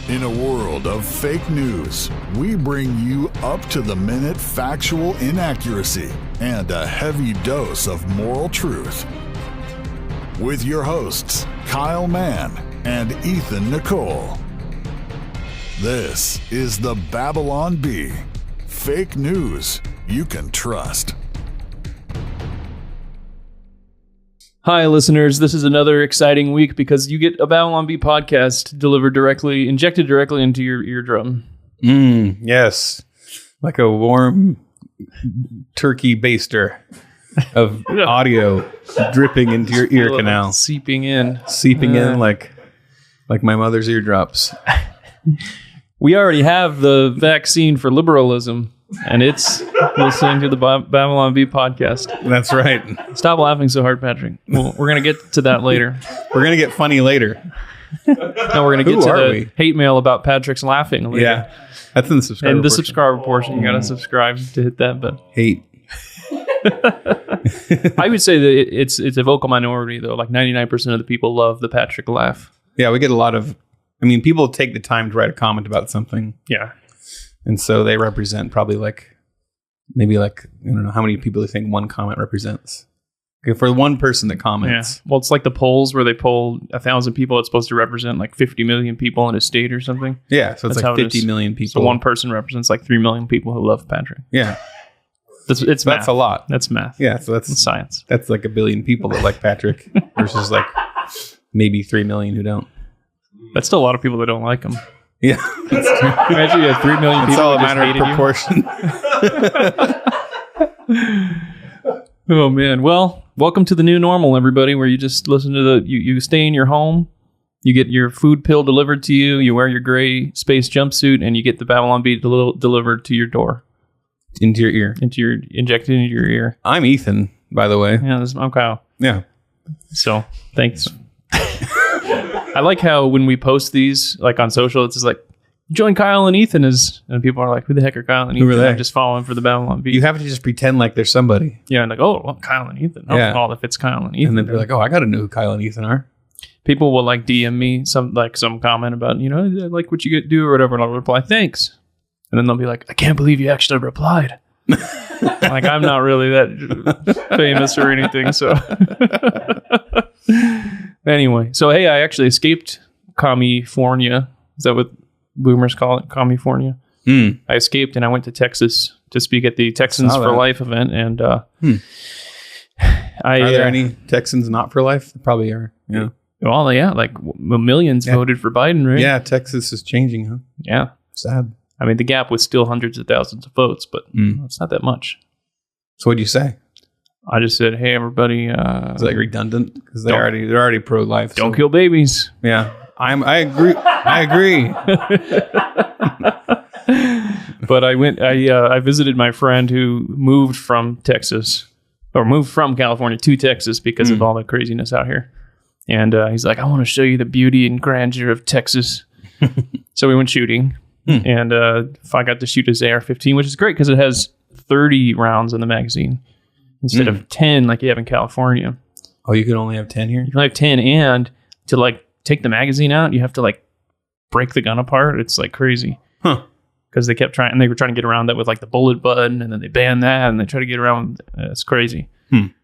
In a world of fake news, we bring you up-to-the-minute factual inaccuracy and a heavy dose of moral truth. With your hosts, Kyle Mann and Ethan Nicole. This is the Babylon Bee. Fake news you can trust. Hi, listeners. This is another exciting week because you get a Babylon Bee podcast injected directly into your eardrum. Yes. Like a warm turkey baster of audio dripping into your ear canal. Seeping in like my mother's eardrops. We already have the vaccine for liberalism, and it's listening to the Babylon Bee podcast. That's right. Stop laughing so hard, Patrick. Well, we're going to get to that later. We're going to get funny later. No, we're going to get to the hate mail about Patrick's laughing later. Yeah. That's in the subscriber And the portion. subscriber portion. You got to subscribe to hit that. But Hate. I would say that it's a vocal minority, though. Like 99% of the people love the Patrick laugh. Yeah, we get a lot of... people take the time to write a comment about something. Yeah. And so they represent probably I don't know how many people do you think one comment represents. Okay, for one person that comments. Yeah. Well, it's like the polls where they poll 1,000 people. It's supposed to represent like 50 million people in a state or something. Yeah, so it's That's like 50 million people. So one person represents like 3 million people who love Patrick. Yeah. It's That's math. a lot. That's math. Yeah, so It's science. that's like 1 billion people that like Patrick versus like maybe 3 million who don't. That's still a lot of people that don't like him. Yeah. Imagine you have 3 million It's people all a who just matter of hated proportion. you. Oh, man. Well, welcome to the new normal, everybody, where you just listen to you stay in your home, you get your food pill delivered to you, you wear your gray space jumpsuit, and you get the Babylon Bee delivered to your door. Into your ear. Injected into your ear. I'm Ethan, by the way. Yeah, I'm Kyle. Yeah. So, thanks. I like how when we post these, like on social, it's just like, join Kyle and Ethan and people are like, who the heck are Kyle and Ethan? Who are they? I'm just following for the Babylon Bee. You have to just pretend like there's somebody. Yeah, and like, oh, well, Kyle and Ethan. Oh, Yeah. well, if it's Kyle and Ethan. And then they're like, oh, I got to know who Kyle and Ethan are. People will like DM me some comment about, I like what you do or whatever, and I'll reply, thanks. And then they'll be like, I can't believe you actually replied. Like, I'm not really that famous or anything, so. Anyway, so hey, I actually escaped California. Is that what boomers call it? California. I escaped and I went to Texas to speak at the Texans for Life event. And Are there any Texans not for life? There probably are. Yeah. Well, yeah, like millions voted for Biden, right? Yeah, Texas is changing, huh? Yeah. Sad. I mean, the gap was still hundreds of thousands of votes, but it's not that much. So what'd you say? I just said, hey, everybody. Is that redundant? Because they're already pro-life. Don't kill babies. Yeah. I agree. I agree. But I visited my friend who moved from California to Texas because of all the craziness out here. And he's like, I want to show you the beauty and grandeur of Texas. So we went shooting. And I got to shoot his AR-15, which is great because it has 30 rounds in the magazine instead of 10 like you have in California. Oh, you can only have 10 here? You can only have 10, and to like take the magazine out, you have to like break the gun apart. It's like crazy. Huh. Because they were trying to get around that with like the bullet button, and then they banned that, and they try to get around. It's crazy.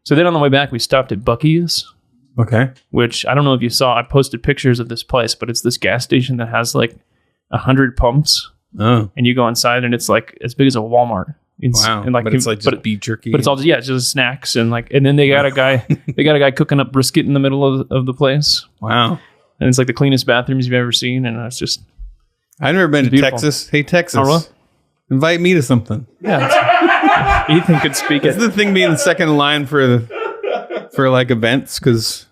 So then on the way back, we stopped at Buc-ee's. Okay. Which I don't know if you saw. I posted pictures of this place, but it's this gas station that has like 100 pumps. Oh. And you go inside, and it's like as big as a Walmart. Wow. And like, but it's like just beef jerky. But it's all just snacks and then they got a guy cooking up brisket in the middle of the place. Wow. And it's like the cleanest bathrooms you've ever seen, and it's just. I've never been to beautiful. Texas. Hey, Texas. Oh, really? Invite me to something. Yeah. Ethan could speak it. It's the thing being second in line for like events because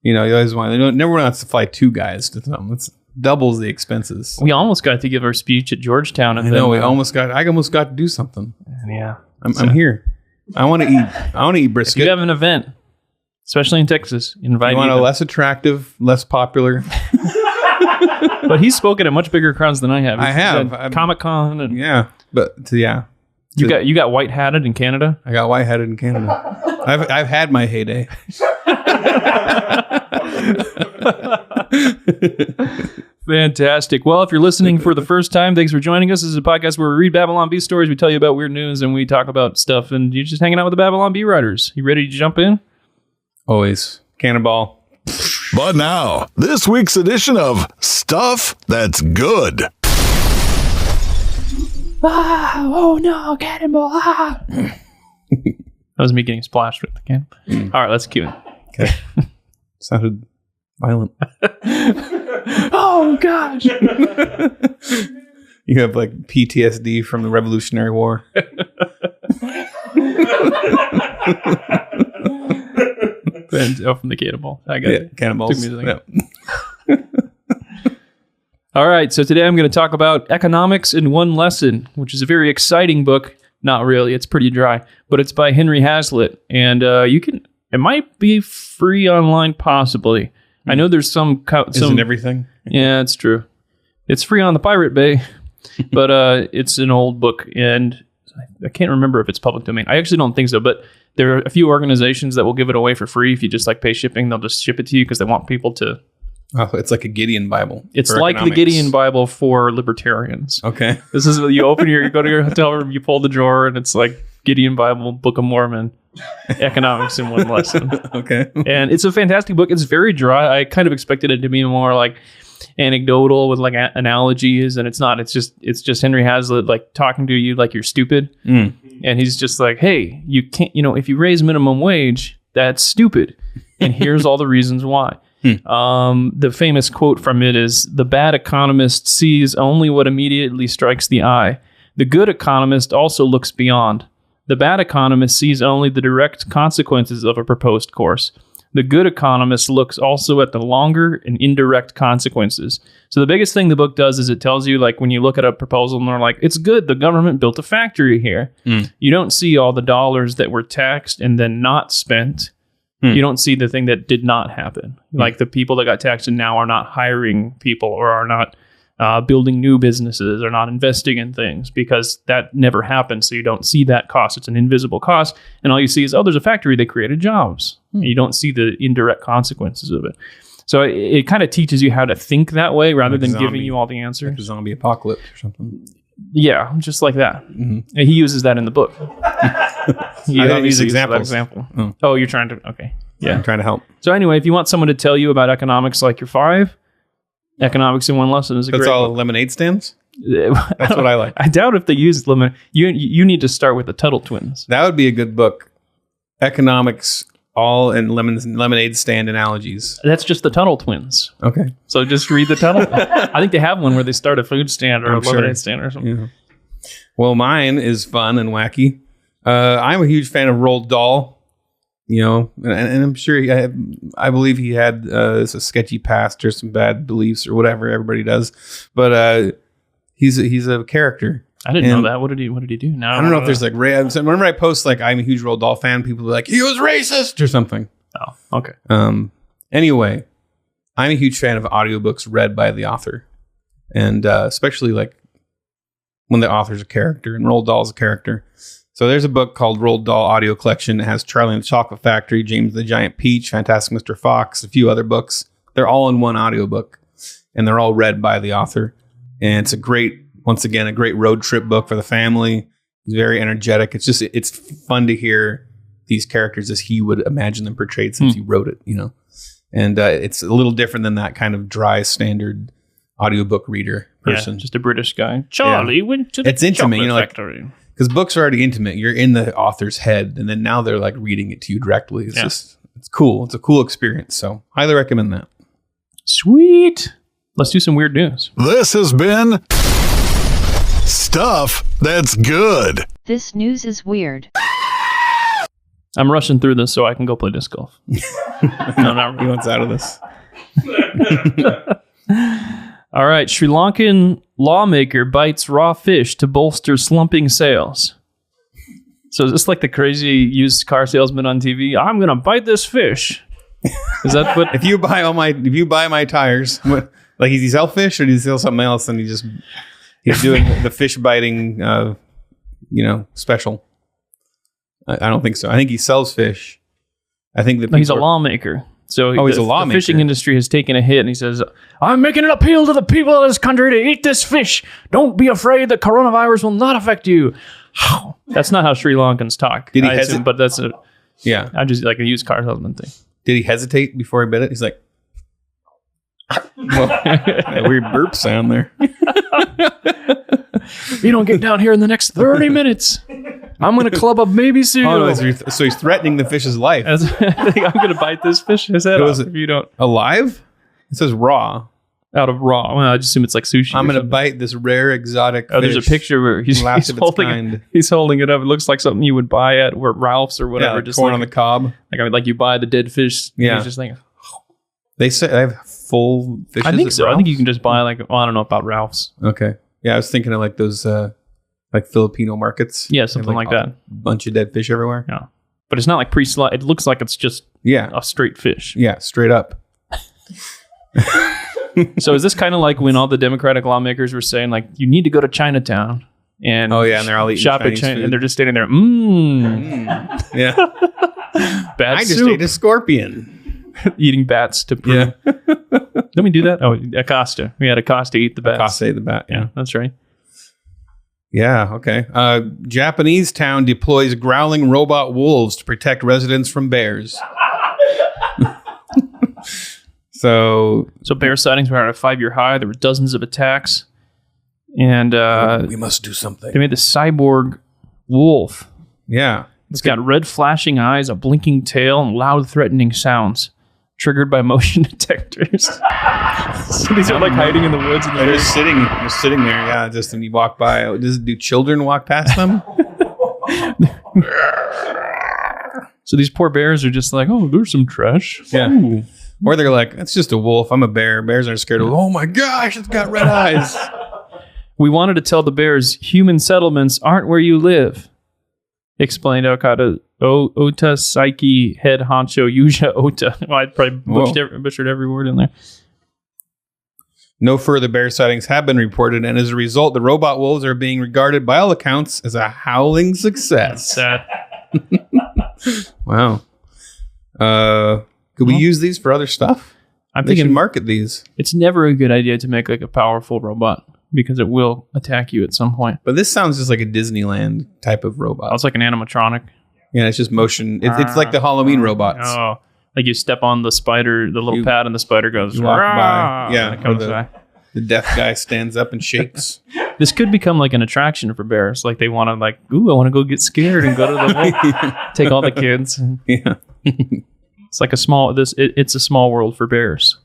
you always never wants to fly 2 guys to something. It's doubles the expenses. We almost got to give our speech at Georgetown. I know. I almost got to do something. Yeah. I'm here. I want to eat brisket. If you have an event, especially in Texas, invite you want Ethan. a less attractive, less popular. But he's spoken at much bigger crowds than I have. I have. Comic-Con. And Yeah. But yeah. You got white-hatted in Canada? I got white-hatted in Canada. I've had my heyday. Fantastic. Well, if you're listening for the first time, thanks for joining us. This is a podcast where we read Babylon Bee stories, we tell you about weird news, and we talk about stuff, and you're just hanging out with the Babylon Bee writers. You ready to jump in? Always. Cannonball. But now, this week's edition of Stuff That's Good. Oh no, cannonball. That was me getting splashed with the can. All right, let's cue it. Okay. Sounded violent. Oh gosh. You have like PTSD from the Revolutionary War. From the cannonball. I got it. Cannonballs. Took me a second. All right, so today I'm going to talk about Economics in One Lesson, which is a very exciting book. Not really, it's pretty dry, but it's by Henry Hazlitt, and it might be free online, possibly. I know there's some Isn't everything? Yeah, it's true. It's free on the Pirate Bay, but it's an old book, and I can't remember if it's public domain. I actually don't think so, but there are a few organizations that will give it away for free. If you just pay shipping, they'll just ship it to you because they want people to. Oh, it's like a Gideon Bible. It's like economics. The Gideon Bible for libertarians. Okay. This is you go to your hotel room, you pull the drawer, and it's like Gideon Bible, Book of Mormon, Economics in One Lesson. Okay. And it's a fantastic book. It's very dry. I kind of expected it to be more like anecdotal with like analogies, and it's not. It's just Henry Hazlitt talking to you like you're stupid. And he's just like, hey, you can't, if you raise minimum wage, that's stupid. And here's all the reasons why. The famous quote from it is, the bad economist sees only what immediately strikes the eye. The good economist also looks beyond. The bad economist sees only the direct consequences of a proposed course. The good economist looks also at the longer and indirect consequences. So the biggest thing the book does is it tells you, when you look at a proposal and they're like, it's good, the government built a factory here. You don't see all the dollars that were taxed and then not spent. You don't see the thing that did not happen. Like the people that got taxed and now are not hiring people or are not building new businesses or not investing in things because that never happened. So you don't see that cost. It's an invisible cost. And all you see is, there's a factory that created jobs. You don't see the indirect consequences of it. So it kind of teaches you how to think that way rather than giving you all the answers. Like a zombie apocalypse or something. Yeah, just like that. He uses that in the book. I don't use examples. Example. Oh, you're trying to... Okay. Yeah. I'm trying to help. So anyway, if you want someone to tell you about economics like you're 5, Economics in One Lesson is a great book. That's all lemonade stands? That's what I like. I doubt if they use lemonade. You need to start with the Tuttle twins. That would be a good book. Economics, all in lemonade stand analogies. That's just the Tuttle twins. Okay. So just read the Tuttle. I think they have one where they start a food stand or a lemonade stand or something. Yeah. Well, mine is fun and wacky. I'm a huge fan of Roald Dahl. And I'm sure I believe he had a sketchy past or some bad beliefs or whatever everybody does, but he's a character. I didn't know that. What did he do? Now I don't know if there's whenever I post I'm a huge Roald Dahl fan, people are like, he was racist or something. Oh, okay. Anyway, I'm a huge fan of audiobooks read by the author, and especially when the author's a character, and Roald Dahl's a character. So there's a book called Roald Dahl Audio Collection. It has Charlie and the Chocolate Factory, James the Giant Peach, Fantastic Mr. Fox, a few other books. They're all in one audiobook, and they're all read by the author. And it's a great road trip book for the family. It's very energetic. It's fun to hear these characters as he would imagine them portrayed since he wrote it, And it's a little different than that kind of dry, standard audiobook reader person. Yeah, just a British guy. Charlie went to the chocolate factory. Because books are already intimate. You're in the author's head, and then now they're reading it to you directly. It's cool. It's a cool experience. So highly recommend that. Sweet. Let's do some weird news. This has been Stuff That's Good. This news is weird. I'm rushing through this so I can go play disc golf. No, not really. He wants out of this. All right. Sri Lankan lawmaker bites raw fish to bolster slumping sales. So is this like the crazy used car salesman on TV? I'm going to bite this fish. Is that what? If you buy my tires, does he sell fish or does he sell something else? And he's doing the fish biting, special. I don't think so. I think he sells fish. I think that he's a lawmaker. So he's a the lawmaker. fishing industry has taken a hit, and he says, I'm making an appeal to the people of this country to eat this fish. Don't be afraid that coronavirus will not affect you. That's not how Sri Lankans talk. Did he assume, but that's Yeah. I just like a used car salesman thing. Did he hesitate before he bit it? He's like, well, a weird burp sound there. You don't get down here in the next 30 minutes. I'm going to club a baby seal. Oh, no, so he's threatening the fish's life. I think I'm going to bite this fish's head off if you don't. Alive? It says raw. Out of raw. Well, I just assume it's like sushi. I'm going to bite this rare exotic fish. There's a picture where he's holding it up. It looks like something you would buy at Ralph's or whatever. Yeah, just corn like on the cob. Like you buy the dead fish. Yeah. He's just like, they say they have full fishes. I think so. Ralph's? I think you can just buy I don't know about Ralph's. Okay. Yeah, I was thinking of like those like Filipino markets. Yeah, something like that. Bunch of dead fish everywhere. Yeah. But it's not like pre-sliced. It looks like it's just a straight fish. Yeah, straight up. So is this kind of like when all the Democratic lawmakers were saying like you need to go to Chinatown and and they're all eating shop Chinese at China food. and they're just standing there. Yeah. Bad I just soup. ate a scorpion. Eating bats to prove. Yeah. Didn't we do that? Oh, Acosta. We had Acosta eat the bats. Acosta ate the bat. Yeah, that's right. Yeah, okay. Japanese town deploys growling robot wolves to protect residents from bears. So bear sightings were at a 5-year high. There were dozens of attacks. And we must do something. they made the cyborg wolf. Yeah. It's got red flashing eyes, a blinking tail, and loud threatening sounds triggered by motion detectors. So these are like hiding in the woods. They're just sitting there. Yeah, just when you walk by. Do children walk past them? So these poor bears are just like, oh, there's some trash. Yeah. Ooh. Or they're like, it's just a wolf. I'm a bear. Bears aren't scared of. Oh my gosh, it's got red eyes. We wanted to tell the bears human settlements aren't where you live, explained Okada Ota Saiki head honcho Yuja Ota. Well, I probably butchered every word in there. No further bear sightings have been reported, and as a result, the robot wolves are being regarded by all accounts as a howling success. Sad. Wow. Could we use these for other stuff? I'm They thinking should market these. it's never a good idea to make like a powerful robot because it will attack you at some point. But this sounds just like a Disneyland type of robot. It's like an animatronic. Yeah, it's just motion. It's like the Halloween robots. Oh, like you step on the spider, the little pad, and the spider goes. You walk "Rah!" by. Yeah, and it comes or back. the deaf guy stands up and shakes. This could become like an attraction for bears. Like they want to I want to go get scared and go to the take all the kids. Yeah. It's like it's a small world for bears.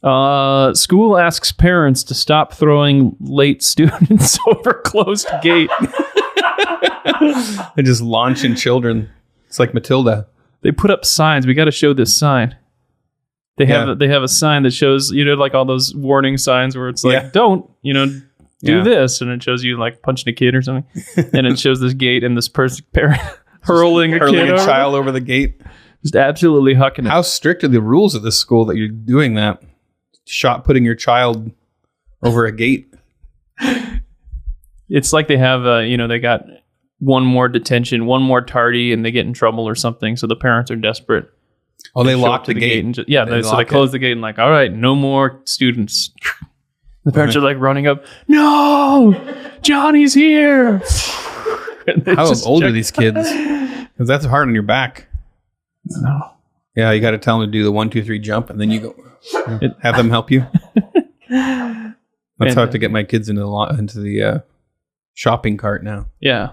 School asks parents to stop throwing late students over closed gate. They just launching children. It's like Matilda. They put up signs. We got to show this sign. They have a sign that shows, like all those warning signs where it's like, don't, do this. And it shows you like punching a kid or something. And it shows this gate and this parent hurling a child over the gate. Just absolutely hucking it. How strict are the rules at this school that you're doing that? Putting your child over a gate? It's like they have, they got one more detention, one more tardy, and they get in trouble or something. So the parents are desperate. Oh, they lock the gate. And they close the gate and like, all right, no more students. The parents are like running up. No, Johnny's here. How old are these kids? Because that's hard on your back. No. Yeah, you got to tell them to do the 1, 2, 3 jump, and then you go have them help you. That's how I have to get my kids into the shopping cart now. Yeah.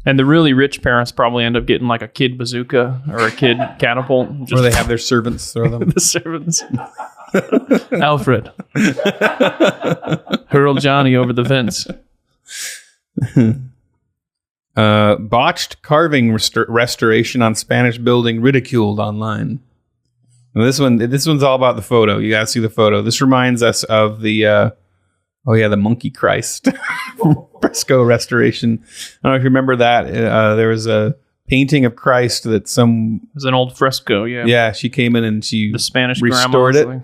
And the really rich parents probably end up getting like a kid bazooka or a kid catapult. Or they have their servants throw them. The servants. Alfred. Hurl Johnny over the fence. Botched carving restoration on Spanish building ridiculed online. Now this one's all about the photo. You gotta see the photo. This reminds us of the Monkey Christ fresco restoration. I don't know if you remember that. There was a painting of Christ that it was an old fresco. Yeah, she came in and the Spanish restored it. Like,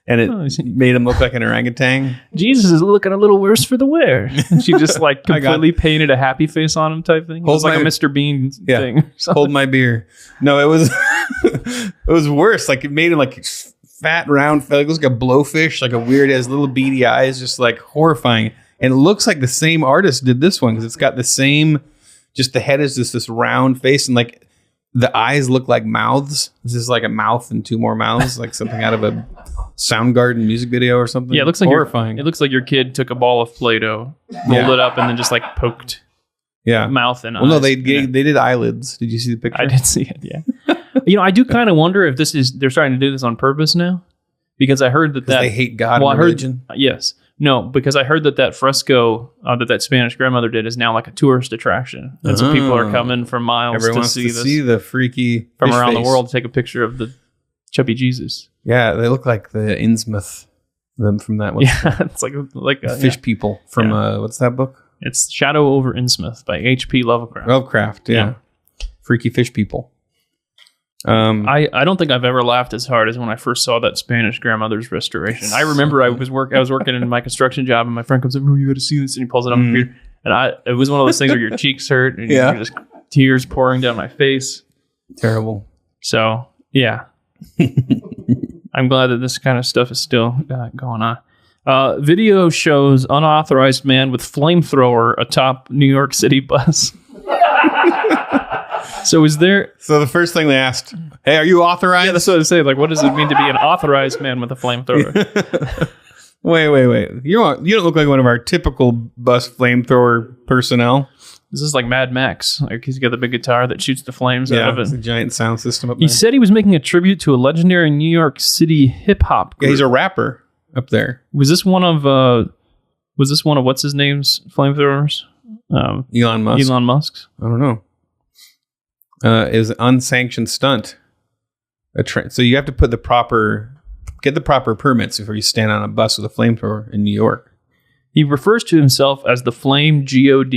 and it made him look like an orangutan. Jesus is looking a little worse for the wear. And she just like completely painted a happy face on him type thing. It was like a Mr. Bean thing. Hold my beer. No, it was It was worse. Like it made him like fat, round, like it looks like a blowfish, like a weird, has little beady eyes, just like horrifying. And it looks like the same artist did this one because it's got the same. Just the head is just this round face, and like the eyes look like mouths. This is like a mouth and two more mouths, like something out of a Soundgarden music video or something. Yeah, it looks like horrifying. It looks like your kid took a ball of Play-Doh, rolled it up, and then just like poked mouth and eyes. Well, no, they did eyelids. Did you see the picture? I did see it. Yeah. I do kind of wonder if they're starting to do this on purpose now, because I heard that they hate God and religion. Yes. No, because I heard that fresco that Spanish grandmother did is now like a tourist attraction. And so people are coming from miles to see the freaky from around the world to take a picture of the chubby Jesus. Yeah, they look like the Innsmouth, them from that one. Yeah, it's like the fish people from what's that book? It's Shadow over Innsmouth by H.P. Lovecraft. Lovecraft, yeah. Freaky fish people. I don't think I've ever laughed as hard as when I first saw that Spanish grandmother's restoration. I remember I was working in my construction job, and my friend comes up, "Oh, you got to see this," and he pulls it on the computer, and it was one of those things where your cheeks hurt, and you're just tears pouring down my face. Terrible. So yeah, I'm glad that this kind of stuff is still going on. Video shows unauthorized man with flamethrower atop New York City bus. So the first thing they asked, "Hey, are you authorized?" Yeah, that's what I say. Like, what does it mean to be an authorized man with a flamethrower? Wait. You don't look like one of our typical bus flamethrower personnel. This is like Mad Max. Like he's got the big guitar that shoots the flames out of it. It's a giant sound system up there. He said he was making a tribute to a legendary New York City hip hop group. Yeah, he's a rapper up there. Was this one of what's his name's flamethrowers? Elon Musk. Elon Musk's. I don't know. It was an unsanctioned stunt. So you have to get the proper permits before you stand on a bus with a flamethrower in New York. He refers to himself as the Flame God.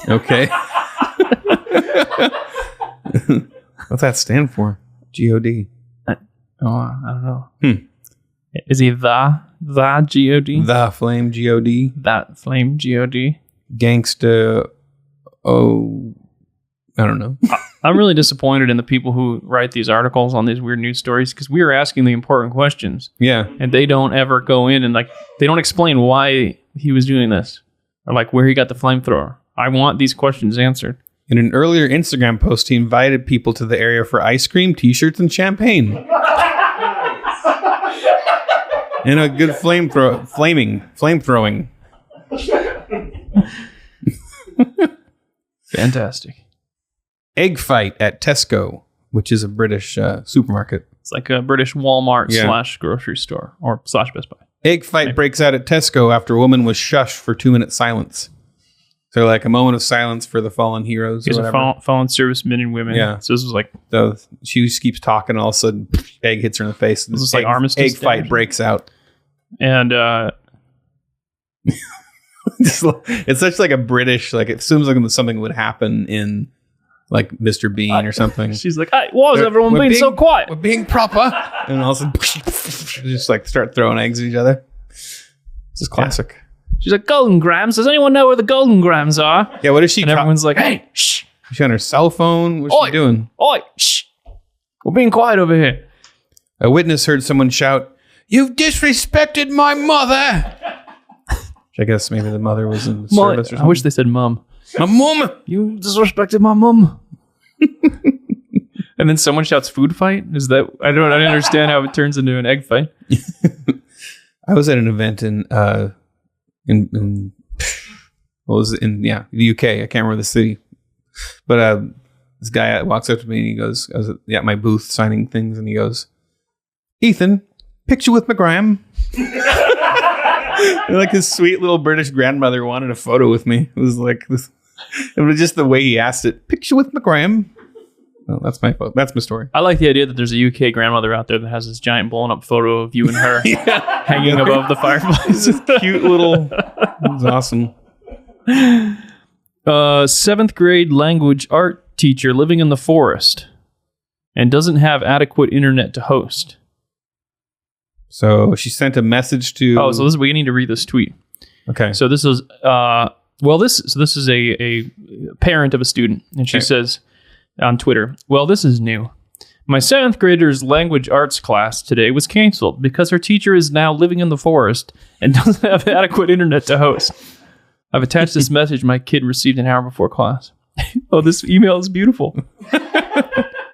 Okay. What's that stand for? God. I don't know. Is he the God? The Flame God. That Flame God. Gangsta. Oh. I don't know. I'm really disappointed in the people who write these articles on these weird news stories, because we are asking the important questions. Yeah. And they don't ever go in and they don't explain why he was doing this or like where he got the flamethrower. I want these questions answered. In an earlier Instagram post, he invited people to the area for ice cream, t-shirts, and champagne. And a good flamethrowing. Fantastic. Egg fight at Tesco, which is a British supermarket. It's like a British Walmart / grocery store or / Best Buy. Egg fight breaks out at Tesco after a woman was shushed for 2-minute silence. So like a moment of silence for the fallen heroes. These are fallen servicemen and women. Yeah. So this was like... So she just keeps talking, and all of a sudden, egg hits her in the face. This is like Armistice Egg fight breaks out. And... it's such like a British, like it seems like something would happen in like Mr. Bean or something. She's like, "Hey, why is everyone being so quiet? We're being proper." And all of a sudden, just like start throwing eggs at each other. This is classic. Yeah. She's like, "Golden Grams. Does anyone know where the Golden Grams are?" Yeah, what is she? And everyone's like, "Hey, shh." Is she on her cell phone? What's she doing? Oi, shh. We're being quiet over here. A witness heard someone shout, "You've disrespected my mother." I guess maybe the mother was in service or something. I wish they said mum. My mum! You disrespected my mum. And then someone shouts food fight? Is that... I don't understand how it turns into an egg fight. I was at an event in what was it? In the UK. I can't remember the city. But this guy walks up to me and he goes, I was at my booth signing things, and he goes, "Ethan, picture with McGram." And like his sweet little British grandmother wanted a photo with me. It was like this. It was just the way he asked it. "Picture with McGram." Well, that's my photo. That's my story. I like the idea that there's a UK grandmother out there that has this giant blown up photo of you and her hanging above the fireplace. Cute little. It was awesome. 7th grade language art teacher living in the forest and doesn't have adequate internet to host. So she sent a message to... Oh, so we need to read this tweet. Okay. So this is... this is a parent of a student, and she says on Twitter, "Well, this is new. My 7th grader's language arts class today was canceled because her teacher is now living in the forest and doesn't have adequate internet to host. I've attached this message my kid received an hour before class. Oh, this email is beautiful.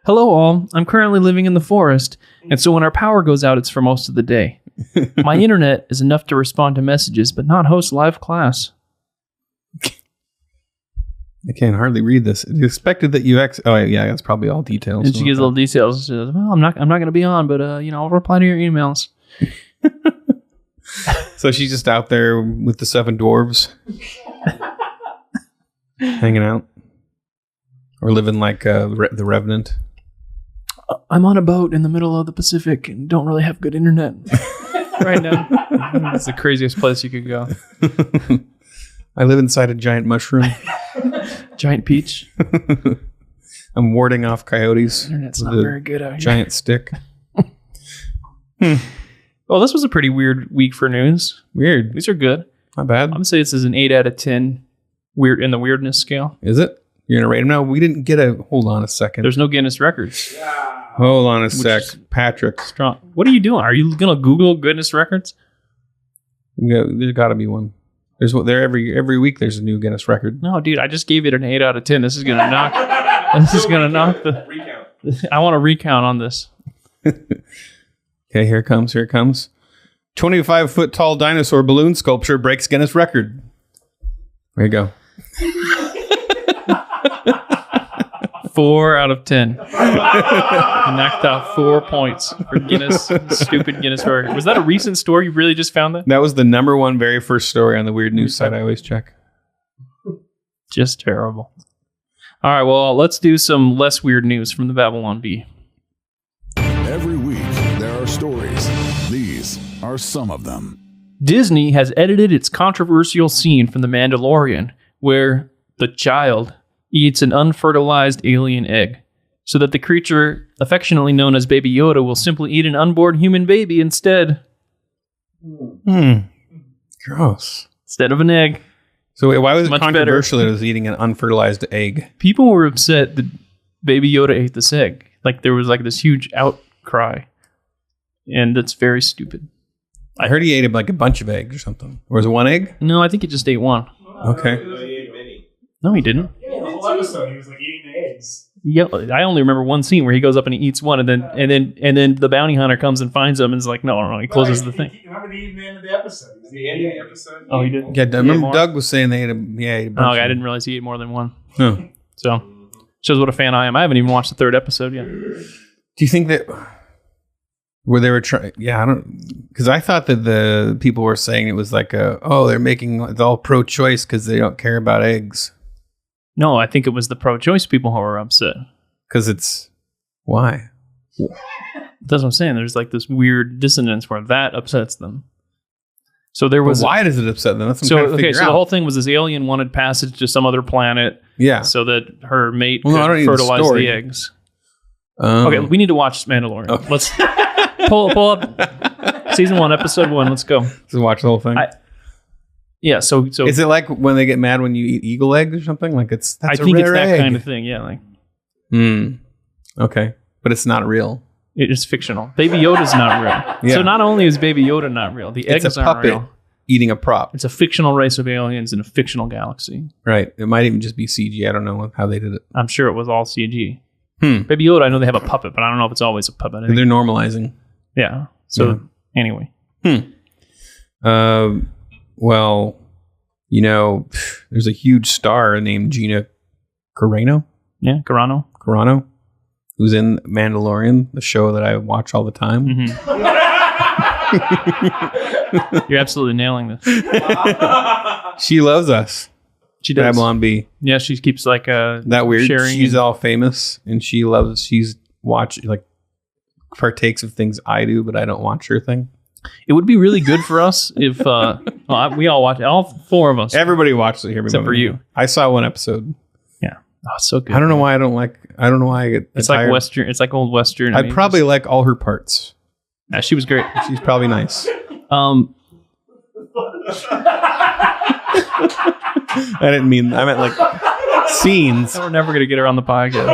Hello all, I'm currently living in the forest, and so when our power goes out, it's for most of the day. My internet is enough to respond to messages, but not host live class. I can hardly read this. You expected that you oh yeah, that's probably all details. And she gives little details. She says, well, I'm not going to be on, but I'll reply to your emails. So she's just out there with the 7 dwarves, hanging out, or living like the Revenant. I'm on a boat in the middle of the Pacific and don't really have good internet right now. It's the craziest place you could go. I live inside a giant mushroom. Giant peach. I'm warding off coyotes. Internet's not very good out here. Giant stick. Well, this was a pretty weird week for news. Weird. These are good. Not bad. I'm going to say this is an 8 out of 10 weird in the weirdness scale. Is it? You're going to rate them now? We didn't get a... Hold on a second. There's no Guinness records. Hold on a sec. Patrick. Strong. What are you doing? Are you going to Google Guinness records? There's got to be one. There's there every week. There's a new Guinness record. No, dude. I just gave it an 8 out of 10. This is going to knock... This is going to knock the... Recount. I want a recount on this. Okay, here it comes. 25-foot tall dinosaur balloon sculpture breaks Guinness record. There you go. 4 out of 10. You knocked out 4 points for Guinness. Stupid Guinness record. Was that a recent story? You really just found that? That was the number one very first story on the weird news site I always check. Just terrible. All right, well, let's do some less weird news from the Babylon Bee. Every week, there are stories. These are some of them. Disney has edited its controversial scene from The Mandalorian, where the child eats an unfertilized alien egg, so that the creature, affectionately known as Baby Yoda, will simply eat an unborn human baby instead. Gross. Instead of an egg. So wait, why was it Much controversial that it was eating an unfertilized egg? People were upset that Baby Yoda ate this egg. Like, there was like this huge outcry. And that's very stupid. I heard he ate like a bunch of eggs or something. Or was it one egg? No, I think he just ate one. Okay. No, he didn't. Yeah, the whole episode he was like eating the eggs. Yeah, I only remember one scene where he goes up and he eats one, and then the bounty hunter comes and finds him and is like, no, he closes the thing. Remember the end of the episode? It was the end of the episode. Oh, he did. Yeah, I remember Doug was saying they ate a bunch. Oh, okay, I didn't realize he ate more than one. No. So shows what a fan I am. I haven't even watched the 3rd episode yet. Do you think that where they were trying? Yeah, I don't, because I thought that the people were saying it was like they're making it all pro-choice because they don't care about eggs. No, I think it was the pro-choice people who were upset. Because it's why? That's what I'm saying. There's like this weird dissonance where that upsets them. So there was. But why does it upset them? That's what I'm so trying to figure so out. the whole thing was this alien wanted passage to some other planet. Yeah. So that her mate I don't could need fertilize story. the eggs. Okay, we need to watch Mandalorian. Okay. Let's pull up season 1, episode 1. Let's go. Just watch the whole thing. Yeah. So is it like when they get mad when you eat eagle eggs or something? Like that's I a think it's rare that egg. kind of thing. Yeah. Like Okay, but it's not real. it is fictional. Baby Yoda's not real. Yeah. So not only is Baby Yoda not real, the eggs It's a aren't puppet real. eating a prop. It's a fictional race of aliens in a fictional galaxy. Right. It might even just be CG. I don't know how they did it. I'm sure it was all CG. Baby Yoda, I know they have a puppet, but I don't know if it's always a puppet. I think, They're normalizing. yeah. So anyway. Well, there's a huge star named Gina Carano. Yeah, Carano, who's in Mandalorian, the show that I watch all the time. You're absolutely nailing this. She loves us. She does. Babylon Bee. Yeah, she keeps like That weird. sharing. She's all famous, and she's partakes of things I do, but I don't watch her thing. It would be really good for us if we all watch, all 4 of us. Everybody watches it here, Except for you. I saw one episode. Yeah. Oh, it's so good. I don't know why I don't like. I don't know why I get. It's tired. like Western. It's like old Western. I'd probably like all her parts. Yeah, she was great. She's probably nice. I didn't mean. I meant like scenes. We're never gonna get her on the podcast.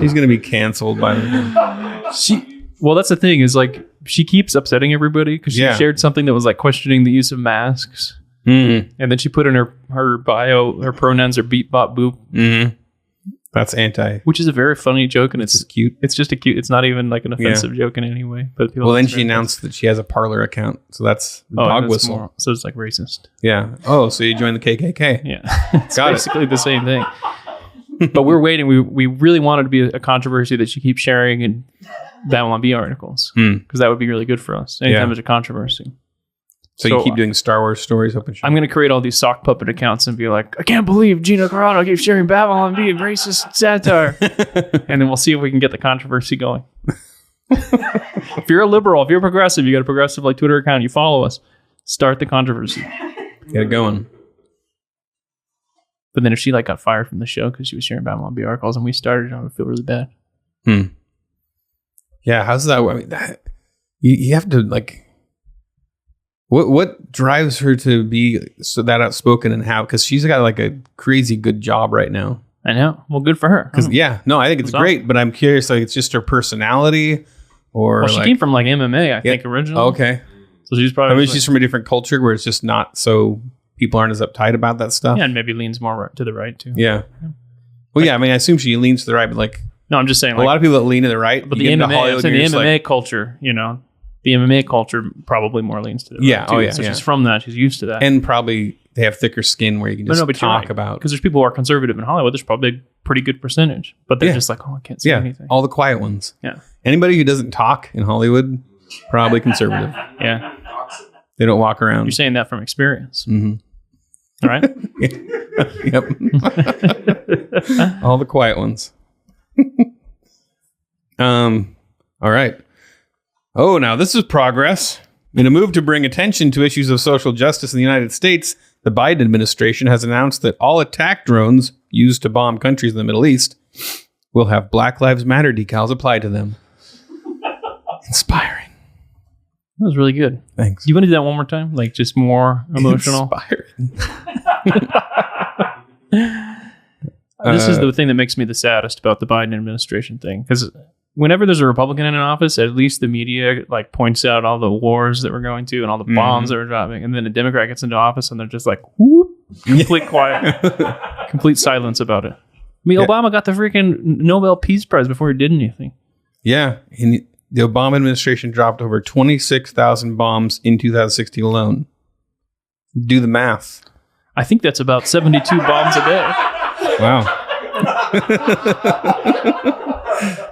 He's going to be canceled by the... Well, that's the thing is like she keeps upsetting everybody because she shared something that was like questioning the use of masks. And then she put in her bio, her pronouns are beep, bop, boop. That's anti. Which is a very funny joke, and it's cute. It's just a cute. It's not even like an offensive joke in any way. But well, then she announced that she has a Parler account, so that's dog whistle. So it's like racist. Yeah. Oh, so you joined the KKK? Yeah. It's basically the same thing. But we're waiting. We really wanted to be a controversy that she keeps sharing in Babylon Bee articles because that would be really good for us. Anytime there's a controversy. So you keep doing Star Wars stories, hoping I'm going to create all these sock puppet accounts and be like, I can't believe Gina Carano keeps sharing Babylon Bee racist satire. And then we'll see if we can get the controversy going. If you're a liberal, if you're a progressive, you got a progressive like Twitter account, you follow us, start the controversy. Get it going. But then if she like got fired from the show because she was sharing Babylon Bee articles and we started, I would feel really bad. Yeah, how's that? I mean, you have to like... What drives her to be so that outspoken and how? Because she's got like a crazy good job right now. I know. Well, good for her. I think it's great. Awesome. But I'm curious, like, it's just her personality, or she came from like MMA, I think originally. Oh, okay, so she's probably. I mean, she's from a different culture where it's just not so people aren't as uptight about that stuff. Yeah, and maybe leans more to the right too. Yeah. Well, I mean, I assume she leans to the right, but like, no, I'm just saying, a lot of people that lean to the right, but the MMA culture, the MMA culture probably more leans to the right too. So she's from that. She's used to that. And probably they have thicker skin where you can just talk about. Because there's people who are conservative in Hollywood. There's probably a pretty good percentage. But they're just like, I can't say anything. All the quiet ones. Yeah. Anybody who doesn't talk in Hollywood, probably conservative. Yeah. They don't walk around. You're saying that from experience. All right? Yep. All the quiet ones. All right. Oh, now this is progress. In a move to bring attention to issues of social justice in the United States, the Biden administration has announced that all attack drones used to bomb countries in the Middle East will have Black Lives Matter decals applied to them. Inspiring. That was really good. Thanks. You want to do that one more time? Like just more emotional? Inspiring. This is the thing that makes me the saddest about the Biden administration thing. Because whenever there's a Republican in office, at least the media like points out all the wars that we're going to and all the bombs that we're dropping. And then a Democrat gets into office and they're just like, whoop, complete quiet, complete silence about it. I mean, Obama got the freaking Nobel Peace Prize before he did anything. Yeah. And the Obama administration dropped over 26,000 bombs in 2016 alone. Do the math. I think that's about 72 bombs a day. Wow.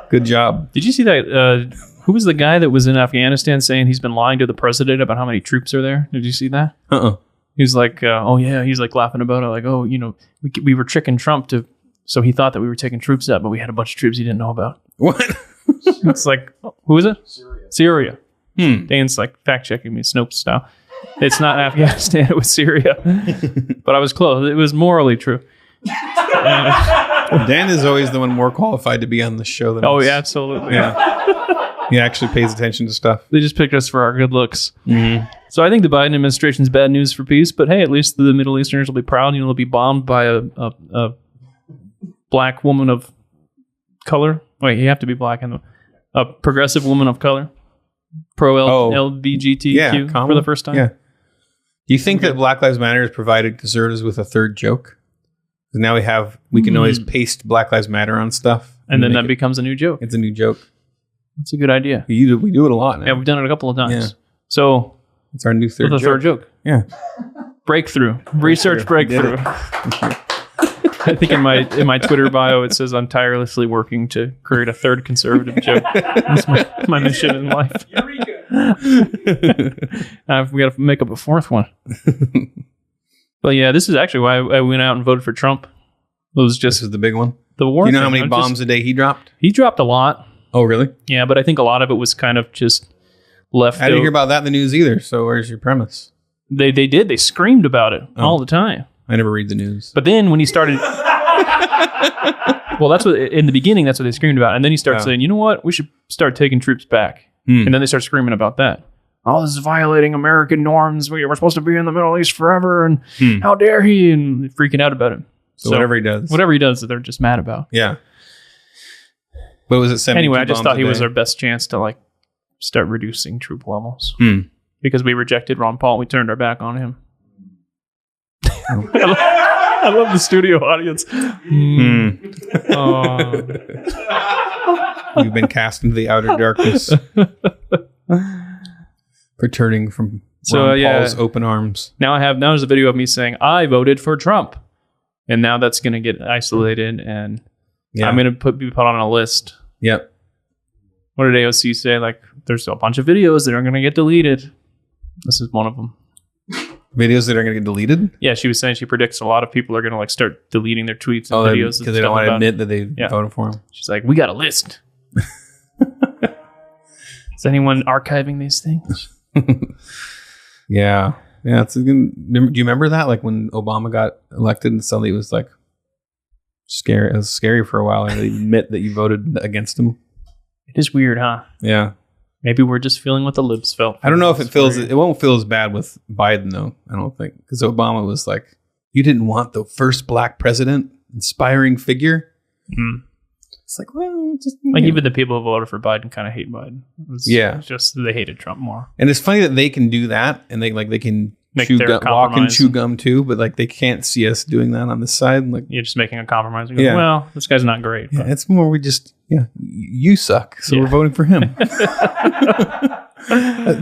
Good job. Did you see that? Who was the guy that was in Afghanistan saying he's been lying to the president about how many troops are there? Did you see that? He's like, he's like laughing about it. Like, we were tricking Trump so he thought that we were taking troops out, but we had a bunch of troops he didn't know about. What? It's like, who is it? Syria. Dane's like fact checking me, Snopes style. It's not Afghanistan, it was Syria. But I was close. It was morally true. Dan is always the one more qualified to be on the show than us. Yeah, absolutely. Yeah. He actually pays attention to stuff. They just picked us for our good looks. So I think the Biden administration's bad news for peace, but hey, at least the Middle Easterners will be proud. They'll be bombed by a black woman of color. Wait, you have to be black and a progressive woman of color. LBGTQ for the first time. Yeah. Do you think that Black Lives Matter has provided conservatives with a third joke? Because now we can always paste Black Lives Matter on stuff. And then that becomes a new joke. It's a new joke. That's a good idea. We do it a lot now. Yeah, we've done it a couple of times. Yeah. So it's our new third joke. Third joke. Yeah. Breakthrough. Research breakthrough. I think in my Twitter bio it says I'm tirelessly working to create a third conservative joke. That's my mission in life. We got to make up a fourth one. But yeah, this is actually why I went out and voted for Trump. This is the big one. The war. You know how many bombs a day he dropped? He dropped a lot. Oh, really? Yeah, but I think a lot of it was kind of just left. I didn't hear about that in the news either. So where's your premise? They did. They screamed about it all the time. I never read the news. But then when he started... Well, that's what in the beginning, that's what they screamed about. And then he started saying, you know what? We should start taking troops back. And then they start screaming about that. Oh, this is violating American norms. We're supposed to be in the Middle East forever. And how dare he? And freaking out about it. So whatever he does. Whatever he does that they're just mad about. Yeah. But was it 72 Anyway, I just bombs thought a he was day? our best chance to like start reducing troop levels Hmm. because we rejected Ron Paul. We turned our back on him. I love the studio audience. You've been cast into the outer darkness. Returning from Ron Paul's open arms. Now there's a video of me saying I voted for Trump, and now that's going to get isolated, and I'm going to be put on a list. Yep. What did AOC say? Like, there's a bunch of videos that are going to get deleted. This is one of them. Videos that are going to get deleted? Yeah, she was saying she predicts a lot of people are going to like start deleting their tweets and videos because they don't want to admit that they voted for him. She's like, we got a list. Is anyone archiving these things? Yeah. Do you remember that? Like when Obama got elected and suddenly it was like scary. It was scary for a while. And they admit that you voted against him. It is weird, huh? Yeah. Maybe we're just feeling what the libs felt. I don't know if it won't feel as bad with Biden though. I don't think, because Obama was like, you didn't want the first black president, inspiring figure. Mm. It's like, well, just like even the people who voted for Biden kind of hate Biden. It's just they hated Trump more. And it's funny that they can do that, and they can walk and chew gum too, but like they can't see us doing that on this side. Like you're just making a compromise. And go, well, this guy's not great. Yeah, it's more you suck, so we're voting for him.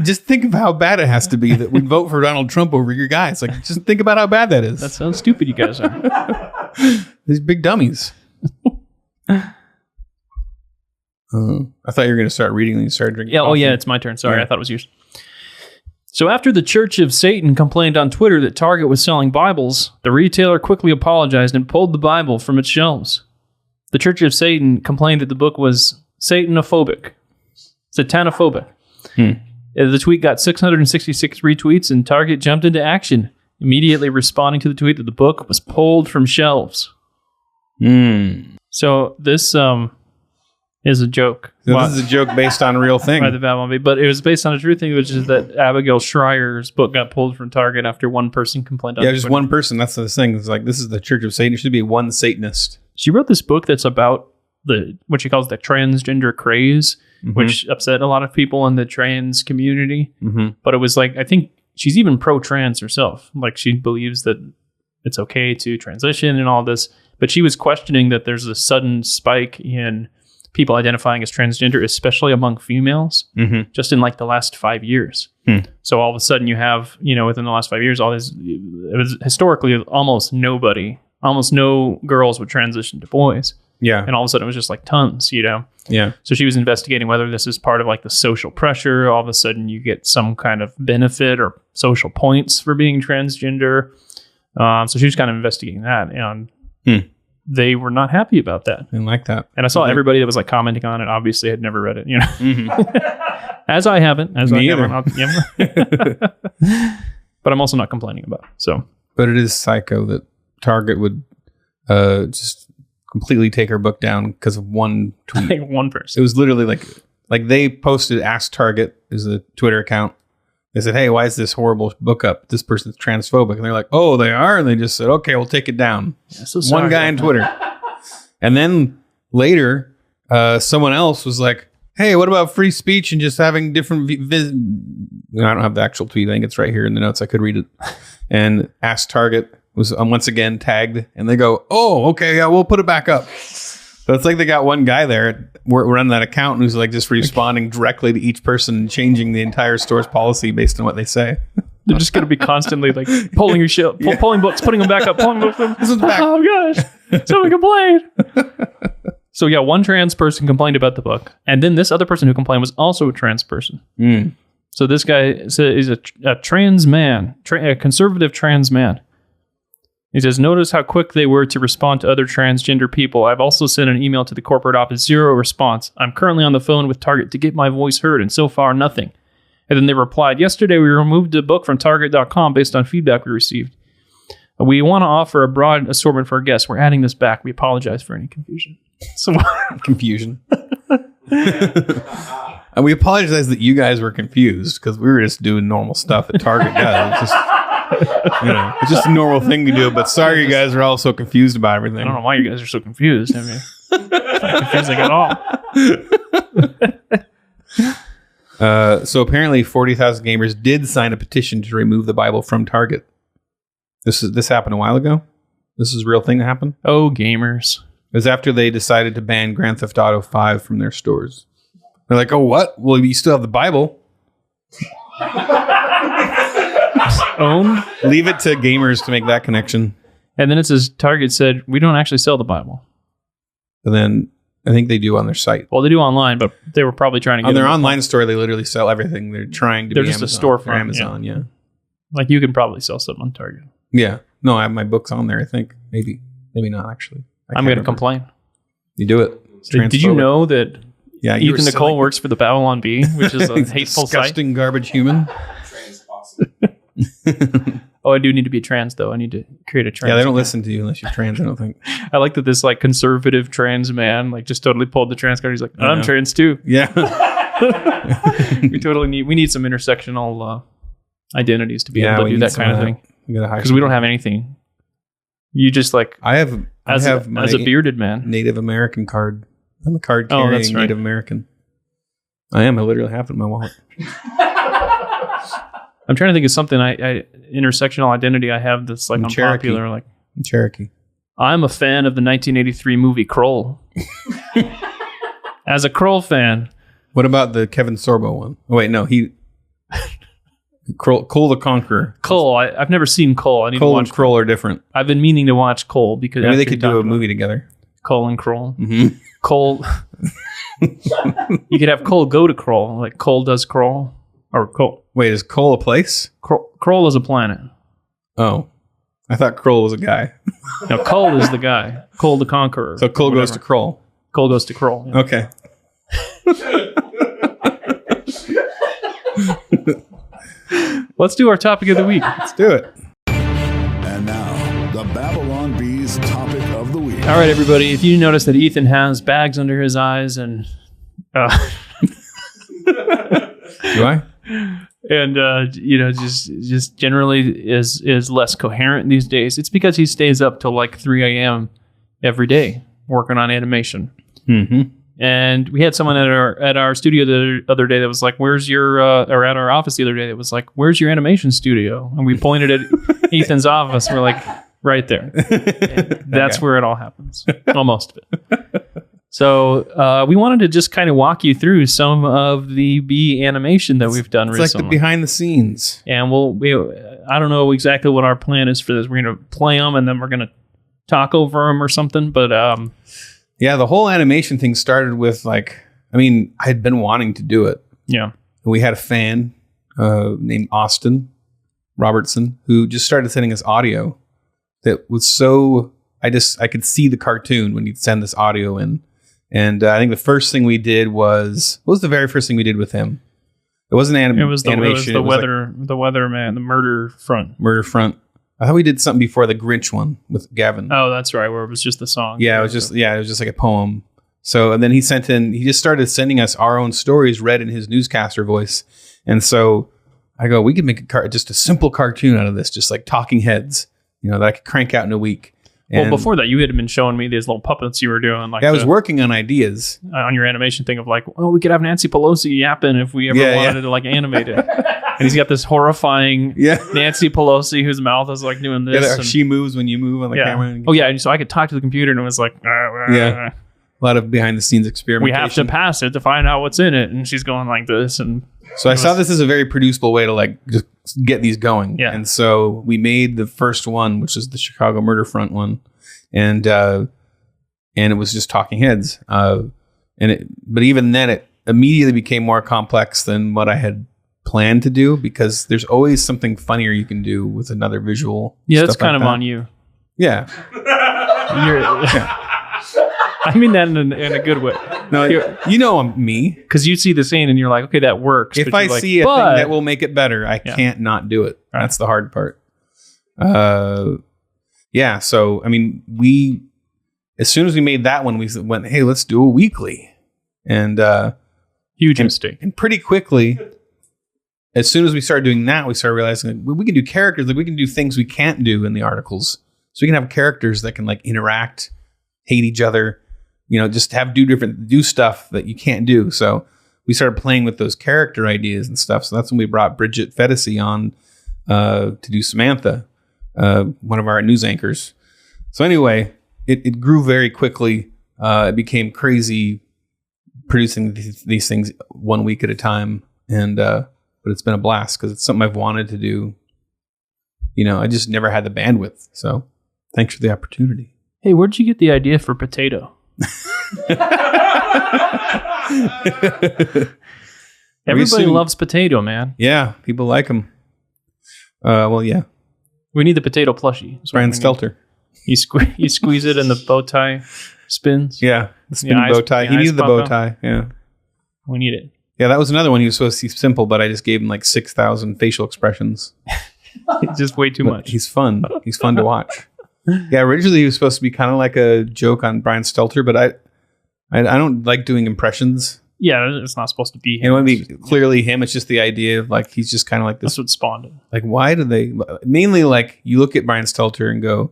Just think of how bad it has to be that we vote for Donald Trump over your guys. Like, just think about how bad that is. That's how stupid you guys are. These big dummies. I thought you were going to start reading and you started drinking coffee. It's my turn. Sorry, I thought it was yours. So after the Church of Satan complained on Twitter that Target was selling Bibles, the retailer quickly apologized and pulled the Bible from its shelves. The Church of Satan complained that the book was satanophobic. The tweet got 666 retweets, and Target jumped into action, immediately responding to the tweet that the book was pulled from shelves. So this is a joke. So this is a joke based on a real thing. By the Babylon Bee, but it was based on a true thing, which is that Abigail Schreier's book got pulled from Target after one person complained on just one person. That's the thing. It's like, this is the Church of Satan. It should be one Satanist. She wrote this book that's about what she calls the transgender craze, which upset a lot of people in the trans community. But it was like, I think she's even pro-trans herself. Like, she believes that it's okay to transition and all this. But she was questioning that there's a sudden spike in people identifying as transgender, especially among females, just in like the last 5 years. So all of a sudden you have, within the last 5 years, all this, it was historically almost no girls would transition to boys. Yeah. And all of a sudden it was just like tons, Yeah. So she was investigating whether this is part of like the social pressure. All of a sudden you get some kind of benefit or social points for being transgender. So she was kind of investigating that, and they were not happy about that. Didn't like that. And I saw everybody that was like commenting on it obviously had never read it, As I haven't. Me either. But I'm also not complaining about it. So, but it is psycho that Target would just completely take her book down because of one tweet. Like one person. It was literally like they posted, Ask Target is a Twitter account. They said, hey, why is this horrible book up? This person's transphobic. And they're like, oh, they are? And they just said, okay, we'll take it down. Yeah, so one guy on Twitter. And then later, someone else was like, hey, what about free speech and just having different... I don't have the actual tweet. I think it's right here in the notes. I could read it. And Ask Target was once again tagged. And they go, oh, okay, yeah, we'll put it back up. So it's like they got one guy there running that account who's like just responding directly to each person and changing the entire store's policy based on what they say. They're just going to be constantly like pulling your shit, pulling books, putting them back up, pulling books. This is back. Oh gosh, someone complained. So yeah, one trans person complained about the book, and then this other person who complained was also a trans person. So this guy is a trans man, a conservative trans man. He says, notice how quick they were to respond to other transgender people. I've also sent an email to the corporate office, 0 response. I'm currently on the phone with Target to get my voice heard, and so far, nothing. And then they replied, yesterday we removed the book from Target.com based on feedback we received. We want to offer a broad assortment for our guests. We're adding this back. We apologize for any confusion. So confusion. And we apologize that you guys were confused because we were just doing normal stuff that Target does. It's just a normal thing to do, but sorry you guys are all so confused about everything. I don't know why you guys are so confused. I mean, it's not confusing at all. So apparently 40,000 gamers did sign a petition to remove the Bible from Target. This happened a while ago. This is a real thing that happened. Oh, gamers. It was after they decided to ban Grand Theft Auto 5 from their stores. They're like, oh, what? Well, you still have the Bible. Owned. Leave it to gamers to make that connection. And then it says Target said, we don't actually sell the Bible. And then I think they do on their site. Well, they do online, but they were probably trying to get On their it online store, they literally sell everything. They're trying to They're be just Amazon. a storefront. They're Amazon, yeah. Like you can probably sell something on Target. Yeah. No, I have my books on there, I think. Maybe not, actually. I'm going to complain. You do it. Did you know that you Ethan Nicole works for the Babylon Bee, which is a hateful site? Disgusting garbage human. Trans awesome. Oh, I do need to be trans, though. I need to create a trans. Yeah, they don't listen to you unless you're trans, I don't think. I like that this like conservative trans man like just totally pulled the trans card. He's like, I'm trans too. Yeah. We need some intersectional identities to be able to do that kind of thing. Because we don't have anything. You just like I have as a bearded man. Native American card. I'm a card carrying that's right. Native American. I am. I literally have it in my wallet. I'm trying to think of something I intersectional identity I have that's like unpopular. Like I'm Cherokee. I'm a fan of the 1983 movie Kroll. As a Kroll fan. What about the Kevin Sorbo one? Oh wait, no, Cole the Conqueror. Cole, I've never seen Cole. I need Cole to watch and Kroll are different. I've been meaning to watch Cole because maybe they could do a movie together. Cole and Kroll. Mm-hmm. Cole. You could have Cole go to Kroll, like Cole does Kroll, or Cole. Wait, is Cole a place? Kroll is a planet. Oh, I thought Kroll was a guy. No, Cole is the guy. Cole the Conqueror. So Cole goes to Kroll. Cole goes to Kroll. Yeah. Okay. Let's do our topic of the week. Let's do it. And now, the Babylon Bees topic of the week. All right, everybody. If you notice that Ethan has bags under his eyes and... Do I? And, just generally is less coherent these days. It's because he stays up till like 3 a.m. every day working on animation. Mm-hmm. And we had someone at our studio the other day that was like, "Where's your?" Or at our office the other day that was like, "Where's your animation studio?" And we pointed at Ethan's office. We're like, "Right there." That's where it all happens. Well, most of it. So we wanted to just kind of walk you through some of the bee animation that we've done recently. It's like the behind the scenes. And I don't know exactly what our plan is for this. We're going to play them and then we're going to talk over them or something. But yeah, the whole animation thing started with I had been wanting to do it. Yeah. We had a fan named Austin Robertson who just started sending us audio that was so... I could see the cartoon when he'd send this audio in. And I think the first thing we did was... What was the very first thing we did with him? It wasn't animation. It was the weather man, the murder front. Murder front. I thought we did something before the Grinch one with Gavin. Oh, that's right, where it was just the song. Yeah, it was just like a poem. So, and then he just started sending us our own stories read in his newscaster voice. And so I go, we could make just a simple cartoon out of this, just like talking heads, that I could crank out in a week. Well, before that, you had been showing me these little puppets you were doing. I was working on ideas. On your animation thing of like, we could have Nancy Pelosi yapping if we ever wanted to animate it. And he's got this horrifying Nancy Pelosi whose mouth is like doing this. Yeah, she moves when you move on the camera. Oh, yeah. And so I could talk to the computer and it was like, a lot of behind the scenes experimentation. We have to pass it to find out what's in it. And she's going like this. And so I saw this as a very producible way to just get these going. Yeah. And so we made the first one, which is the Chicago Murder Front one. And it was just talking heads. But even then it immediately became more complex than what I had planned to do because there's always something funnier you can do with another visual. Yeah, that's kind of on you. Yeah. I mean that in a good way. No, I'm me. Because you see the scene and you're like, okay, that works. If I see a thing that will make it better, I can't not do it. Right. That's the hard part. Yeah. So, as soon as we made that one, we went, hey, let's do a weekly. And huge mistake. And pretty quickly, as soon as we started doing that, we started realizing we can do characters, we can do things we can't do in the articles. So we can have characters that can interact, hate each other, just do stuff that you can't do. So we started playing with those character ideas and stuff. So that's when we brought Bridget Fedesi on to do Samantha, one of our news anchors. So anyway, it grew very quickly. It became crazy producing these things 1 week at a time. And but it's been a blast because it's something I've wanted to do. I just never had the bandwidth. So thanks for the opportunity. Hey, where'd you get the idea for potato? Everybody loves potato, man. Yeah, people like them. Well, yeah. We need the potato plushie. Brian Stelter. You squeeze it and the bow tie spins. Yeah, the spinning bow tie. He needed the bow tie. Yeah. We need it. Yeah, that was another one. He was supposed to be simple, but I just gave him like 6,000 facial expressions. It's just way too much. He's fun. He's fun to watch. Yeah, originally he was supposed to be kind of like a joke on Brian Stelter, but I don't like doing impressions. Yeah, it's not supposed to be him. It wouldn't be clearly him. It's just the idea of like he's just kind of like this. That's what spawned it. Like, why do they mainly like you look at Brian Stelter and go,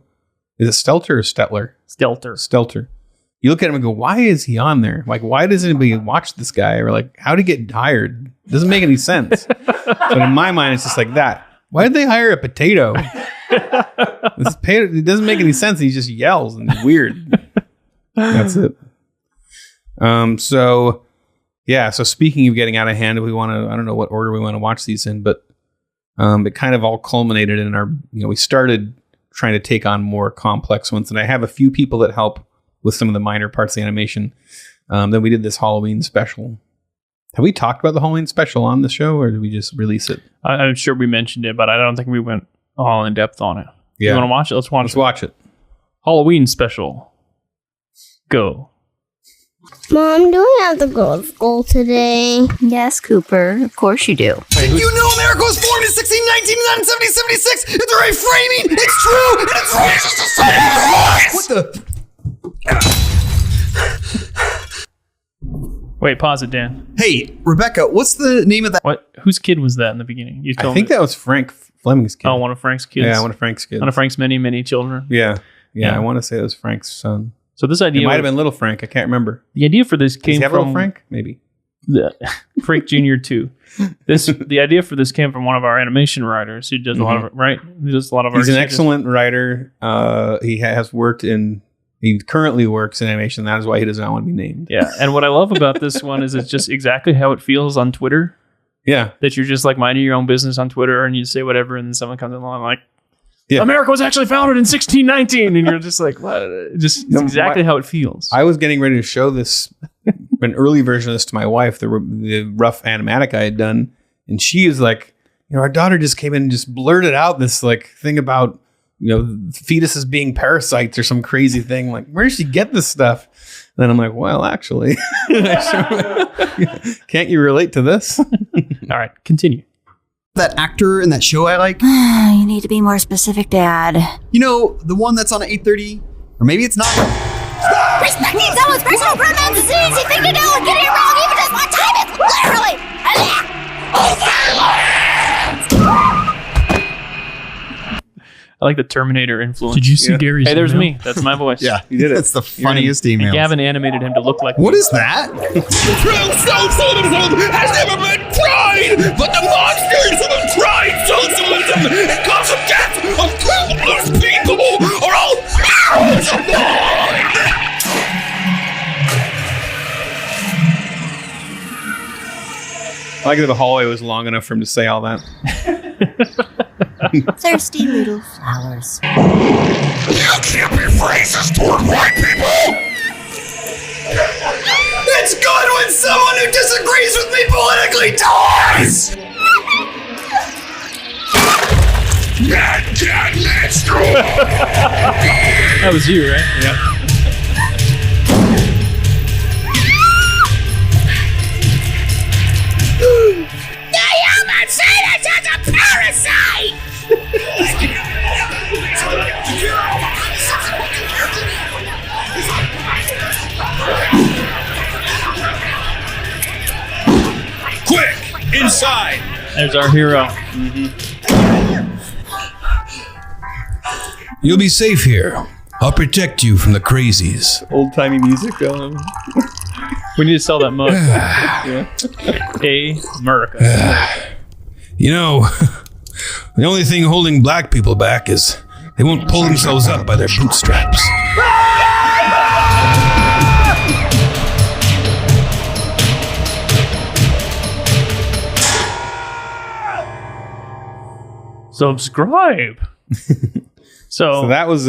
is it Stelter or Stetler? Stelter. You look at him and go, why is he on there? Like, why does anybody watch this guy? Or like, how did he get hired? It doesn't make any sense. But in my mind, it's just like that. Why did they hire a potato? It doesn't make any sense. He just yells and it's weird. That's it. So speaking of getting out of hand, we want to, I don't know what order we want to watch these in, but it kind of all culminated in our, we started trying to take on more complex ones. And I have a few people that help with some of the minor parts of the animation. Then we did this Halloween special. Have we talked about the Halloween special on the show, or did we just release it? I'm sure we mentioned it, but I don't think we went all in depth on it. Yeah. You want to watch it? Let's watch it. Halloween special. Go. Mom, do I have to go to school today? Yes, Cooper. Of course you do. Did you know America was formed in 1619 and 1776? It's a reframing! It's true! And it's racist to say otherwise! What the? Wait, pause it, Dan. Hey, Rebecca, what's the name of that? What? Whose kid was that in the beginning? You told I think me. that was Frank Fleming's kid. Oh, one of Frank's kids. Yeah, one of Frank's kids. One of Frank's many, many children. Yeah. Yeah. I want to say it was Frank's son. So this It idea might have been Little Frank. I can't remember. The idea for this Does came he have from Little Frank? Maybe. Frank Jr. too. The idea for this came from one of our animation writers who does a lot of He does a lot of our He's an sketches. excellent writer. He currently works in animation. That is why he does not want to be named. Yeah, and what I love about this one is it's just exactly how it feels on Twitter. Yeah. That you're just like minding your own business on Twitter and you say whatever and then someone comes along like, yeah, America was actually founded in 1619, and you're just like, what? Just it's exactly how it feels. I was getting ready to show this, an early version of this to my wife, the rough animatic I had done, and she is like, our daughter just came in and just blurted out this like thing about fetuses being parasites or some crazy thing. Like, where did she get this stuff? And then I'm like, well, actually, can't you relate to this? All right, continue. That actor in that show I like? You need to be more specific, Dad. The one that's on at 8:30? Or maybe it's not. Respecting someone's personal pronouns is an easy thing to do, and getting it wrong even just one time is literally I like the Terminator influence. Did you see Gary's Hey, there's email? me. That's my voice. Yeah, You did it. That's the funniest And email. Gavin animated him to look like What me. is that? True socialism has never been tried, but the monsters who have tried socialism and caused the death of countless people are all heroes of mine! I like that the hallway was long enough for him to say all that. Thirsty little flowers. You can't be racist toward white people! It's good when someone who disagrees with me politically dies! Let's go! That was you, right? Yeah. The human fetus is a parasite! Quick! Inside! There's our hero. You'll be safe here. I'll protect you from the crazies. Old timey music. We need to sell that mug. America. You know, the only thing holding black people back is they won't pull themselves up by their bootstraps. Subscribe. So that was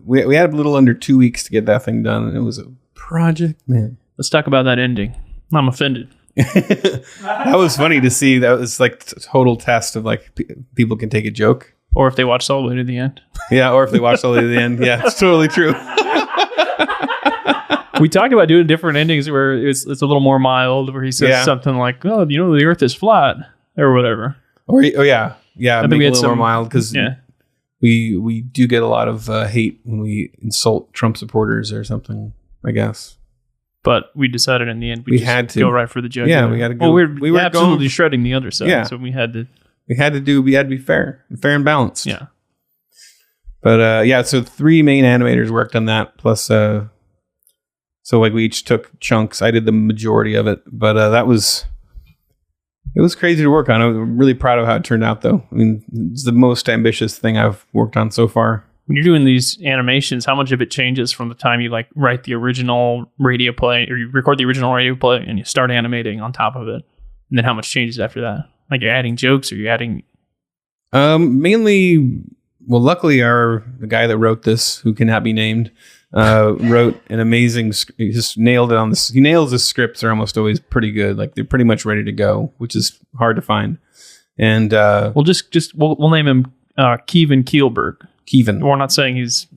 we had a little under 2 weeks to get that thing done, and it was a project, man. Let's talk about that ending. I'm offended. That was funny to see. That was like a total test of like people can take a joke. Or if they watched all the way to the end. Yeah, or if they watched all the way to the end. Yeah, it's totally true. We talked about doing different endings where it's a little more mild, where he says something like, "Oh, you know, the Earth is flat," or whatever. Or yeah, I think make we it had a little more mild because we do get a lot of hate when we insult Trump supporters or something, I guess. But we decided in the end we just had to go right for the joke. Yeah, we got to go. Well, we were absolutely going, shredding the other side, so we had to. We had to be fair and balanced. Yeah. But so 3 main animators worked on that. Plus, so like we each took chunks. I did the majority of it, but it was crazy to work on. I'm really proud of how it turned out, though. I mean, it's the most ambitious thing I've worked on so far. When you're doing these animations, how much of it changes from the time you like write the original radio play or you record the original radio play and you start animating on top of it, and then how much changes after that? Like you're adding jokes or you're adding? Mainly, well, luckily the guy that wrote this, who cannot be named, wrote an amazing, he just nailed it on this. He nails his scripts are almost always pretty good. Like they're pretty much ready to go, which is hard to find. And we'll we'll name him Kevin Kielberg. Kevin. We're not saying his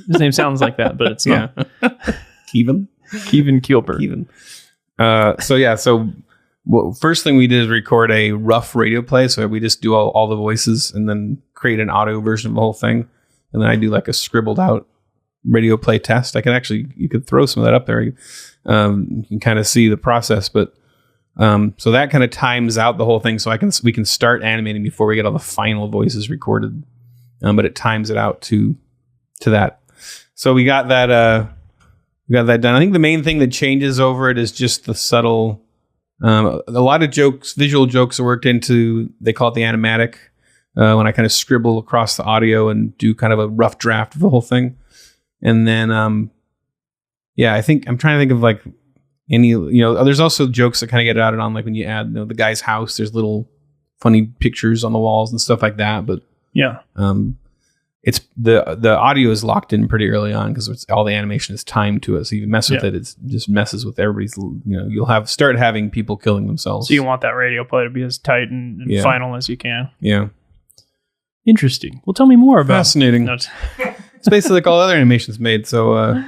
name sounds like that, but it's not. Kevin Kielberg. So first thing we did is record a rough radio play. So we just do all the voices and then create an audio version of the whole thing. And then I do like a scribbled out radio play test. You could throw some of that up there. You can kind of see the process, but so that kind of times out the whole thing. So we can start animating before we get all the final voices recorded. But it times it out to that. So we got that done. I think the main thing that changes over it is just the subtle. A lot of visual jokes are worked into. They call it the animatic. When I kind of scribble across the audio and do kind of a rough draft of the whole thing, and then I think I'm trying to think of like any. There's also jokes that kind of get added on, like when you add the guy's house. There's little funny pictures on the walls and stuff like that, but. Yeah. It's the audio is locked in pretty early on because all the animation is timed to it. So you mess with it, it just messes with everybody's. You'll start having people killing themselves. So you want that radio play to be as tight and final as you can. Yeah. Interesting. Well, tell me more about. Fascinating. It's basically like all other animations made. So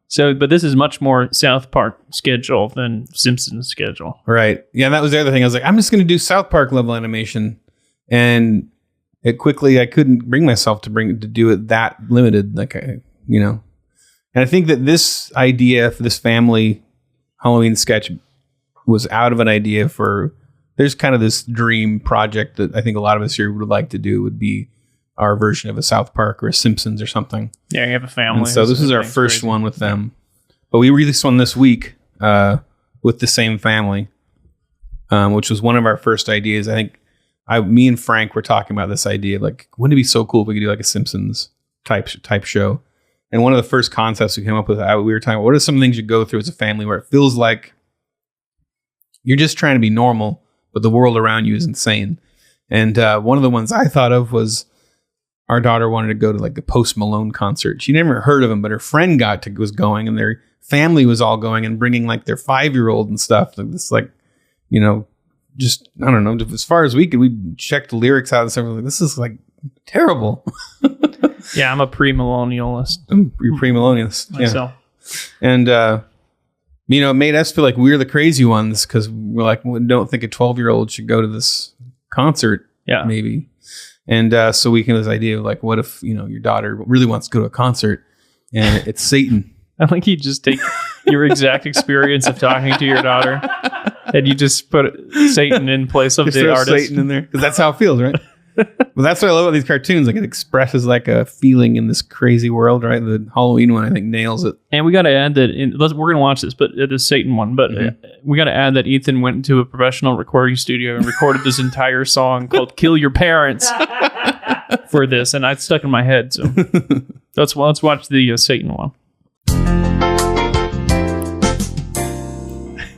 So, but this is much more South Park schedule than Simpsons schedule. Right. Yeah. That was the other thing. I was like, I'm just going to do South Park level animation. And I couldn't bring myself to do it that limited, And I think that this idea for this family Halloween sketch was out of an idea there's kind of this dream project that I think a lot of us here would like to do would be our version of a South Park or a Simpsons or something. Yeah, you have a family. And so this is our first one with them, but we released one this week with the same family, which was one of our first ideas. I think. Me and Frank were talking about this idea of like, wouldn't it be so cool if we could do like a Simpsons type show? And one of the first concepts we came up with, we were talking about what are some things you go through as a family where it feels like you're just trying to be normal, but the world around you is insane. And one of the ones I thought of was our daughter wanted to go to like the Post Malone concert. She never heard of him, but her friend was going, and their family was all going and bringing like their 5-year-old and stuff. This just, I don't know, as far as we checked the lyrics out and stuff. Like, this is like terrible. Yeah, I'm a pre-millennialist. You're pre-millennialist. Myself. Yeah. And, it made us feel like we're the crazy ones because we're like, we don't think a 12-year-old should go to this concert. Yeah. Maybe. And so we came to this idea of like, what if, your daughter really wants to go to a concert and it's Satan? I think you just take your exact experience of talking to your daughter and you just put Satan in place of the artist. Satan in there because that's how it feels, right? But that's what I love about these cartoons. Like it expresses like a feeling in this crazy world, right? The Halloween one, I think, nails it. And we got to add that we're going to watch this, but the Satan one. But we got to add that Ethan went into a professional recording studio and recorded this entire song called "Kill Your Parents" for this, and it's stuck in my head. So let's watch the Satan one.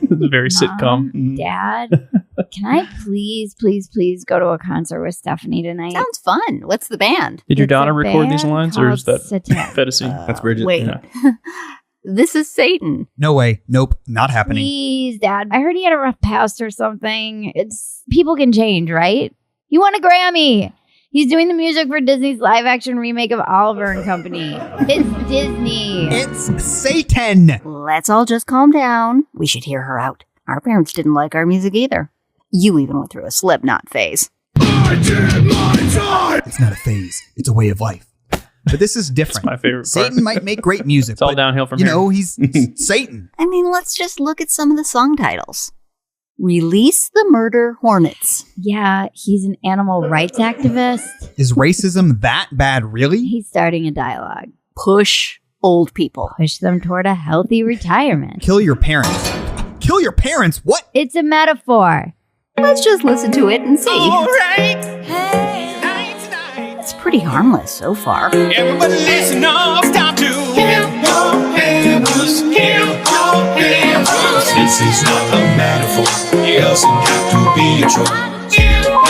It's very sitcom. Dad, can I please go to a concert with Stephanie tonight? Sounds fun. What's the band? Did your It's daughter a record these band lines, or is that called Satan. fantasy? That's Bridget. Wait. Yeah. This is Satan. No way. Nope. Not happening. Please, Dad. I heard he had a rough past or something. People can change, right? He won a Grammy. He's doing the music for Disney's live-action remake of Oliver and Company. It's Disney. It's Satan. Let's all just calm down. We should hear her out. Our parents didn't like our music either. You even went through a Slipknot phase. It's not a phase. It's a way of life. But this is different. That's my favorite part. Satan might make great music. It's all but, downhill from you here. know, he's Satan. I mean, let's just look at some of the song titles. Release the Murder Hornets. Yeah, he's an animal rights activist. Is racism that bad, really? He's starting a dialogue. Push old people. Push them toward a healthy retirement. Kill your parents. Kill your parents? What? It's a metaphor. Let's just listen to it and see. All right. It's pretty harmless so far. Everybody listen up. It's time to kill your hammers. Kill your hammers. This is not a metaphor. It doesn't have to be a trope. Kill your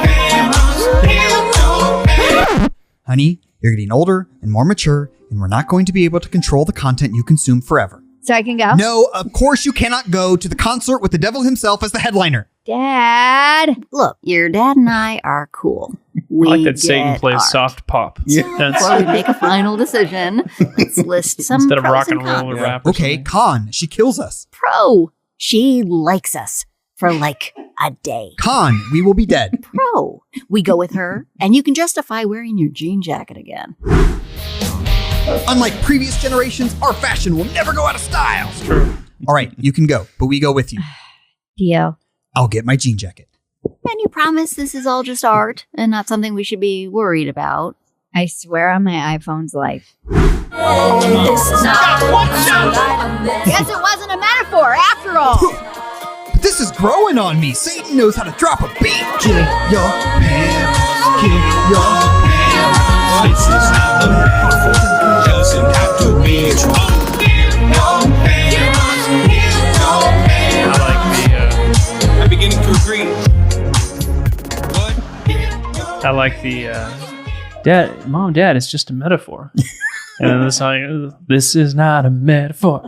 hammers. Kill your hammers. Honey, you're getting older and more mature, and we're not going to be able to control the content you consume forever. So I can go? No, of course you cannot go to the concert with the devil himself as the headliner. Dad. Look, your dad and I are cool. I We like that Satan get plays art. soft pop. Before we make a final decision, let's list some Instead of pros rock and roll cons. or rap. Or Okay, something. con, she kills us. Pro, she likes us for like a day. Con, we will be dead. Pro, we go with her, and you can justify wearing your jean jacket again. Unlike previous generations, our fashion will never go out of style. True. All right, you can go, but we go with you. Deal. I'll get my jean jacket. And you promise this is all just art and not something we should be worried about. I swear on my iPhone's life. Guess it wasn't a metaphor after all. But this is growing on me. Satan knows how to drop a beat. Kill your parents. Kill your parents. This is not a metaphor. It doesn't have to be a trope. Kill your hammers. Kill your hammers. I'm beginning to agree. What? I like the Dad, it's just a metaphor. And then the song, this is not a metaphor.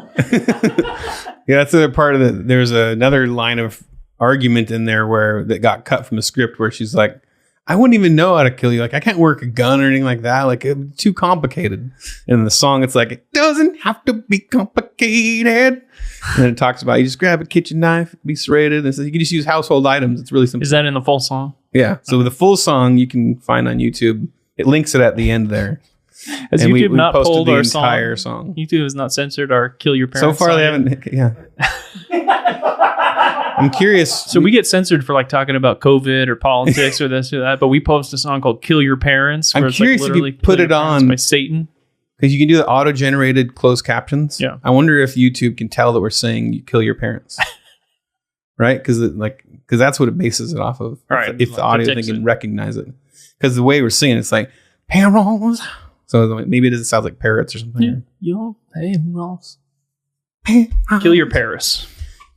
Yeah, that's the other part of it. There's another line of argument in there that got cut from a script where she's like, I wouldn't even know how to kill you. Like, I can't work a gun or anything like that. Like, it's too complicated. And in the song, it's like, it doesn't have to be complicated. And then it talks about you just grab a kitchen knife, it can be serrated. And it says you can just use household items. It's really simple. Is that in the full song? Yeah. So the full song you can find on YouTube. It links it at the end there. Has And YouTube not posted pulled the our entire song? song. YouTube has not censored our "Kill Your So Parents" far, song they yet? haven't. Yeah. I'm curious. So we get censored for like talking about COVID or politics or this or that, but we post a song called "Kill Your Parents." I'm where it's curious like if literally you put "Kill it Your Parents" on- by Satan. Because you can do the auto-generated closed captions. Yeah. I wonder if YouTube can tell that we're saying you kill your parents. Right? Because that's what it bases it off of. Right. If the audio thing Detects can it. recognize it. Because the way we're singing, it's like, parents. So maybe it doesn't sound like parrots or something. Yeah. Yo, hey, Ross. Kill Your Paris.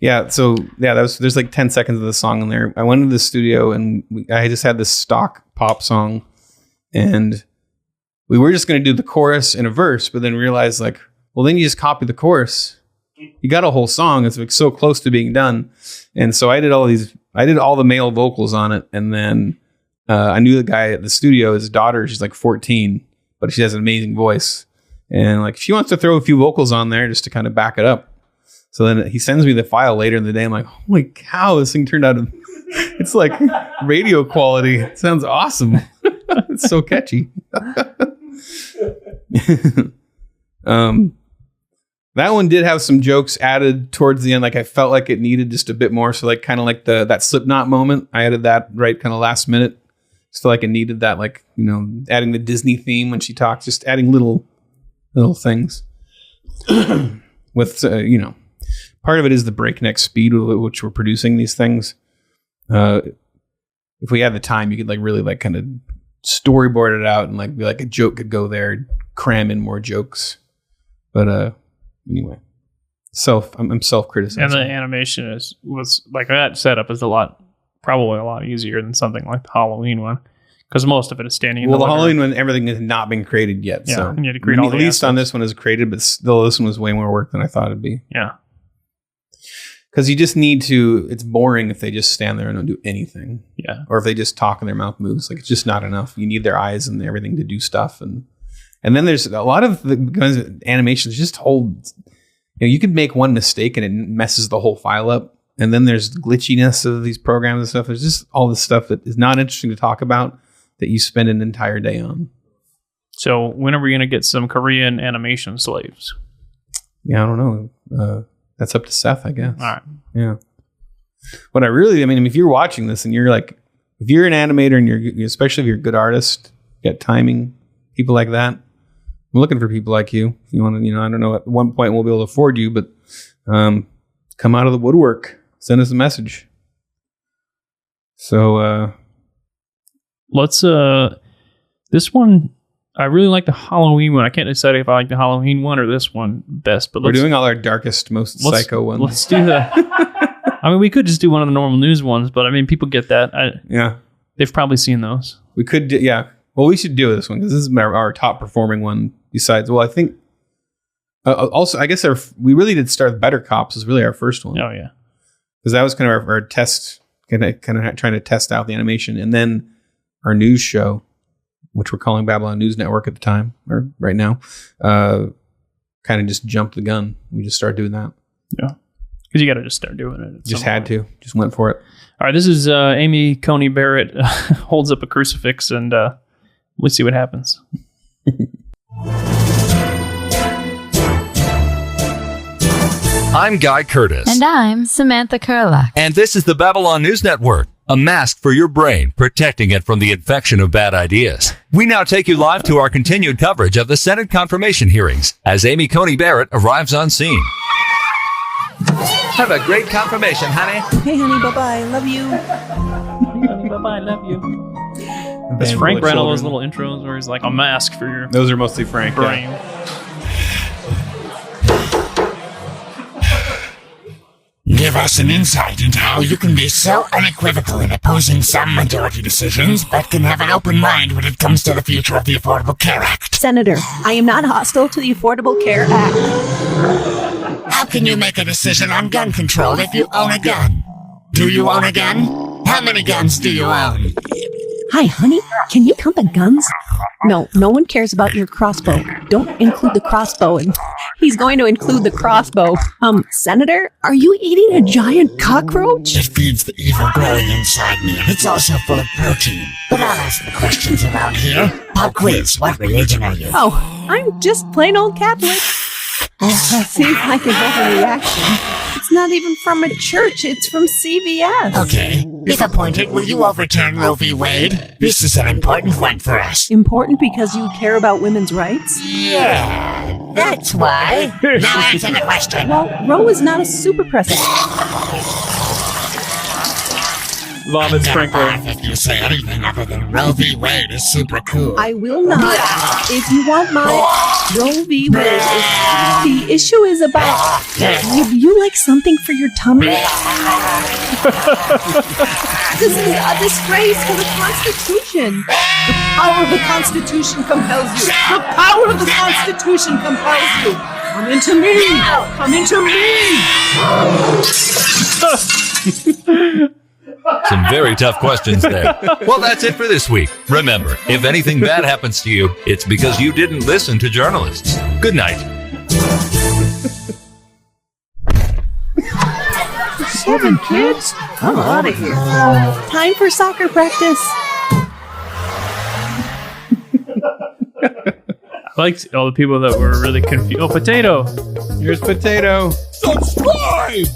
Yeah, so yeah, there's like 10 seconds of the song in there. I went into the studio and I just had this stock pop song, and we were just going to do the chorus and a verse, but then realized like, well, then you just copy the chorus. You got a whole song. It's like so close to being done, and so I did all the male vocals on it, and then I knew the guy at the studio. His daughter, she's like 14, but she has an amazing voice, and like she wants to throw a few vocals on there just to kind of back it up. So then he sends me the file later in the day. I'm like, holy cow, this thing turned out it's like radio quality. It sounds awesome. It's so catchy. That one did have some jokes added towards the end. Like I felt like it needed just a bit more. So like kind of like that Slipknot moment. I added that right kind of last minute. Just feel like it needed that, like, you know, adding the Disney theme when she talks, just adding little things. With, you know, part of it is the breakneck speed with which we're producing these things. If we had the time, you could like really like kind of storyboard it out and like be like a joke could go there, cram in more jokes. But anyway, I'm self-criticizing. And the animation was like that setup is probably a lot easier than something like the Halloween one, because most of it is standing in the Halloween one, everything has not been created yet. Yeah, so and you had to create all the at least on assets. this one is created, but still this one was way more work than I thought it'd be. Yeah. Because you just need to, it's boring if they just stand there and don't do anything. Yeah. Or if they just talk and their mouth moves. Like, it's just not enough. You need their eyes and everything to do stuff. And then there's a lot of the kinds of animations just hold, you know, you could make one mistake and it messes the whole file up. And then there's glitchiness of these programs and stuff. There's just all this stuff that is not interesting to talk about that you spend an entire day on. So when are we going to get some Korean animation slaves? Yeah, I don't know. That's up to Seth, I guess. All right. Yeah. What I mean, if you're watching this and you're like, if you're an animator and you're, especially if you're a good artist, you got timing, people like that, I'm looking for people like you. If you want to, you know, I don't know, at one point we'll be able to afford you, but come out of the woodwork, send us a message. So let's, this one, I really like the Halloween one. I can't decide if I like the Halloween one or this one best, but we're doing all our darkest, most psycho ones. Let's do that. I mean, we could just do one of the normal news ones, but I mean, people get that. Yeah. They've probably seen those. We could, yeah. Well, we should do this one because this is our top performing one. Besides, well, I think also, I guess we really did start with Better Cops was really our first one. Oh yeah, because that was kind of our test, kind of trying to test out the animation, and then our news show, which we're calling Babylon News Network at the time, or right now, kind of just jumped the gun. We just started doing that. Yeah, because you got to just start doing it. Just had to. Just went for it. All right, this is Amy Coney Barrett holds up a crucifix, and let's see what happens. I'm Guy Curtis. And I'm Samantha Kurlach. And this is the Babylon News Network, a mask for your brain, protecting it from the infection of bad ideas. We now take you live to our continued coverage of the Senate confirmation hearings as Amy Coney Barrett arrives on scene. Have a great confirmation, honey. Hey, honey, bye-bye. Love you. Honey, bye-bye. Love you. Does Frank write all those little intros where he's like a mask for your Those are mostly Frank. brain? Yeah. Give us an insight into how you can be so unequivocal in opposing some majority decisions, but can have an open mind when it comes to the future of the Affordable Care Act. Senator, I am not hostile to the Affordable Care Act. How can you make a decision on gun control if you own a gun? Do you own a gun? How many guns do you own? Hi, honey. Can you count the guns? No one cares about your crossbow. Don't include the crossbow. And he's going to include the crossbow. Senator, are you eating a giant cockroach? It feeds the evil growing inside me, and it's also full of protein. But I'll ask the questions around here. Pop quiz, what religion are you? Oh, I'm just plain old Catholic. Seems like an overreaction. It's not even from a church, it's from CVS. Okay, if appointed, will you overturn Roe v. Wade? This is an important one for us. Important because you care about women's rights? Yeah, that's why. Now answer the question. Well, Roe is not a super precedent. Vomit sprinkler. If you say anything other than Roe v. Wade is super cool. I will not. If you want my Roe v. Wade, the issue is about, would you like something for your tummy? This is a disgrace to the Constitution. The power of the Constitution compels you. The power of the Constitution compels you. Come into me. Come into me. Some very tough questions there. Well, that's it for this week. Remember, if anything bad happens to you, it's because you didn't listen to journalists. Good night. 7 kids? I'm out of here. Time for soccer practice. I liked all the people that were really confused. Oh, Potato! Here's Potato. Subscribe!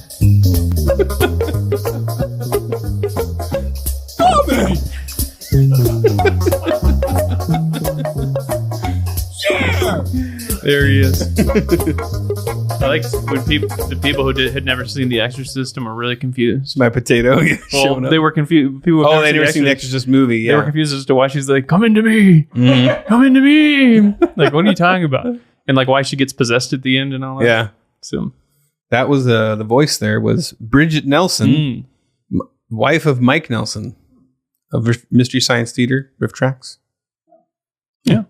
Stop it! There he is. I like when the people who had never seen The Exorcist were really confused. My potato. Well, they were confused. People they never seen the Exorcist movie. Yeah. They were confused as to why she's like, "Come into me, come into me." Like, what are you talking about? And like, why she gets possessed at the end and all that. Yeah. So that was the voice. There was Bridget Nelson, wife of Mike Nelson of Mystery Science Theater, Riff Tracks. Yeah.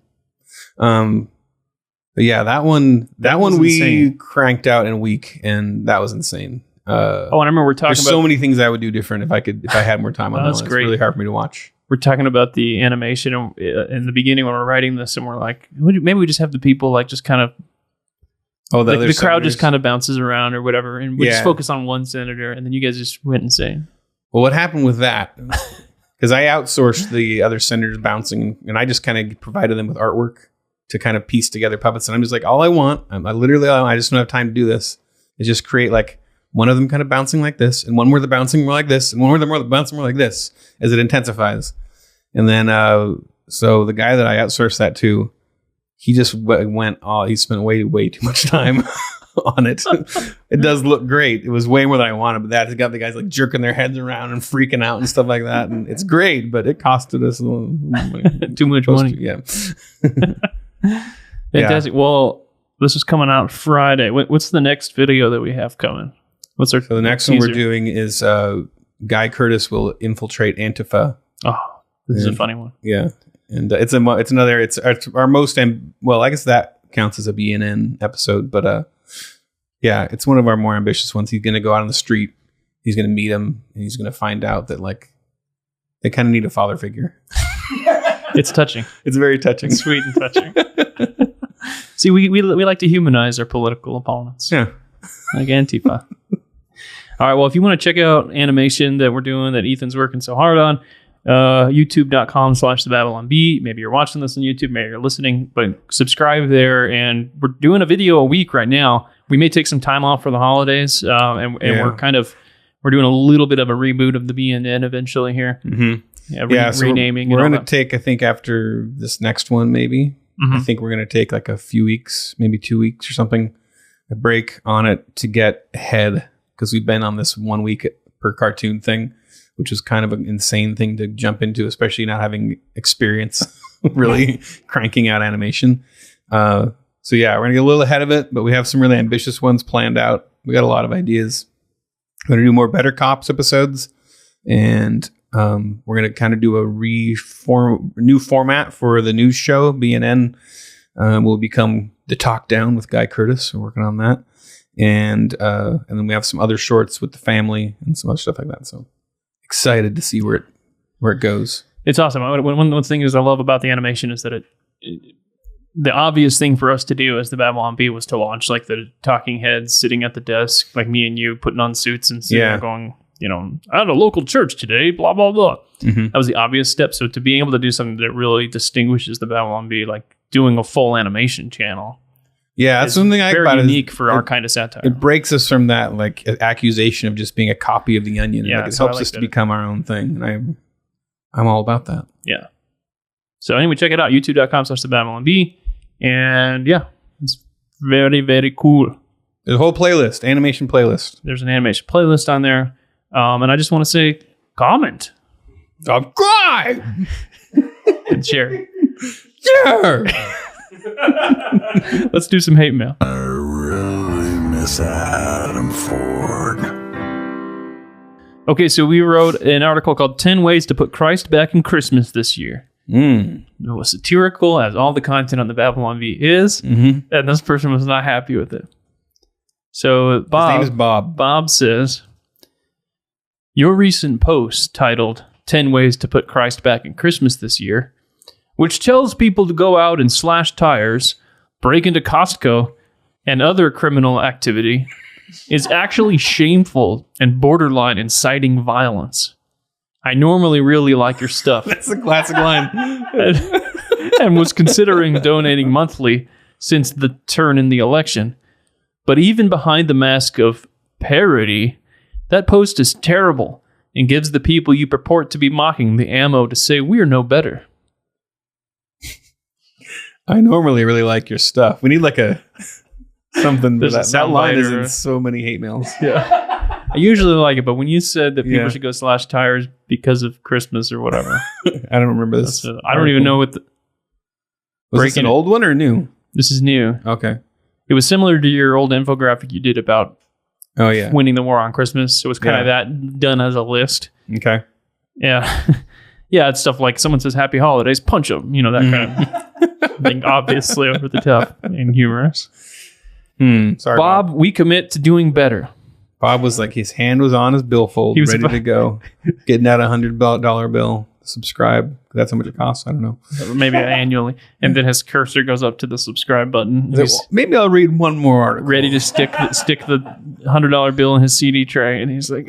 But yeah, that one we insane. cranked out in a week, and that was insane. And I remember we're talking there's about so many things I would do different if I had more time on that. That's one. great. It's really hard for me to watch. We're talking about the animation in the beginning when we're writing this, and we're like, maybe we just have the people like just kind of. Oh, the crowd just kind of bounces around or whatever, and we just Yeah. focus on one senator, and then you guys just went insane. Well, what happened with that? Because I outsourced the other senators bouncing, and I just kind of provided them with artwork to kind of piece together puppets. And I'm just like, all I want, I just don't have time to do this, is just create like one of them kind of bouncing like this, and one where they're bouncing more like this, and one where they're bouncing more like this as it intensifies. And then, so the guy that I outsourced that to, he just he spent way too much time on it. It does look great. It was way more than I wanted, but that's got the guys like jerking their heads around and freaking out and stuff like that. And it's great, but it costed us a little money. Too much money. Yeah. Fantastic. Well, this is coming out Friday. What's the next video that we have coming? So the next one we're doing is Guy Curtis will infiltrate Antifa. Oh, this is a funny one. Yeah. And it's our most, I guess that counts as a BNN episode, but yeah, it's one of our more ambitious ones. He's going to go out on the street. He's going to meet him, and he's going to find out that like they kind of need a father figure. It's touching. It's very touching. It's sweet and touching. See, we like to humanize our political opponents. Yeah. Like Antifa. All right, well, if you want to check out animation that we're doing that Ethan's working so hard on, youtube.com/thebabylonbee. Maybe you're watching this on YouTube, maybe you're listening, but subscribe there. And we're doing a video a week right now. We may take some time off for the holidays, and we're doing a little bit of a reboot of the BNN eventually here. Mm-hmm. So renaming. We're going to take, I think, after this next one, maybe. I think we're going to take like a few weeks, maybe 2 weeks or something, a break on it to get ahead, because we've been on this 1 week per cartoon thing, which was kind of an insane thing to jump into, especially not having experience really cranking out animation. So yeah, we're going to get a little ahead of it, but we have some really ambitious ones planned out. We got a lot of ideas. We're going to do more Better Cops episodes, and we're going to kind of do a new format for the news show. BNN will become The Talk Down with Guy Curtis. We're working on that. And then we have some other shorts with the family and some other stuff like that. So excited to see where it goes. It's awesome. One thing is I love about the animation is that the obvious thing for us to do as the Babylon Bee was to launch like the talking heads sitting at the desk, like me and you putting on suits and sitting there going, at a local church today, blah, blah, blah. Mm-hmm. That was the obvious step. So to be able to do something that really distinguishes the Babylon Bee, like doing a full animation channel. Yeah, that's something I very about unique for our kind of satire. It breaks us from that like accusation of just being a copy of The Onion. Yeah, it helps us to become our own thing. And I'm all about that. Yeah. So anyway, check it out. youtube.com/thebabylonbee. And yeah, it's very, very cool. There's a whole playlist, animation playlist. There's an animation playlist on there. And I just want to say, comment. Subscribe! And share. Sure! Let's do some hate mail. I really miss Adam Ford. Okay, so we wrote an article called 10 Ways to Put Christ Back in Christmas This Year. It was satirical, as all the content on the Babylon Bee is, and this person was not happy with it. So Bob, his name is Bob. Bob says, your recent post titled 10 Ways to Put Christ Back in Christmas This Year, which tells people to go out and slash tires, break into Costco, and other criminal activity, is actually shameful and borderline inciting violence. I normally really like your stuff. That's a classic line. and was considering donating monthly since the turn in the election. But even behind the mask of parody, that post is terrible and gives the people you purport to be mocking the ammo to say we're no better. I normally really like your stuff. We need like something for that. That line is in so many hate mails. Yeah. I usually like it, but when you said that people should go slash tires because of Christmas or whatever. I don't remember this. I don't even know what Was this an old one or new? This is new. Okay. It was similar to your old infographic you did about winning the war on Christmas. It was kind of that done as a list. Okay. Yeah. Yeah, it's stuff like someone says happy holidays, punch them. You know, that kind of thing. Obviously over the top and humorous. Sorry, Bob, we commit to doing better. Bob was like, his hand was on his billfold, ready to go. Getting out $100 bill. Subscribe. That's how much it costs. I don't know. Maybe annually. And then his cursor goes up to the subscribe button. Maybe I'll read one more article. Ready to stick the $100 bill in his CD tray. And he's like...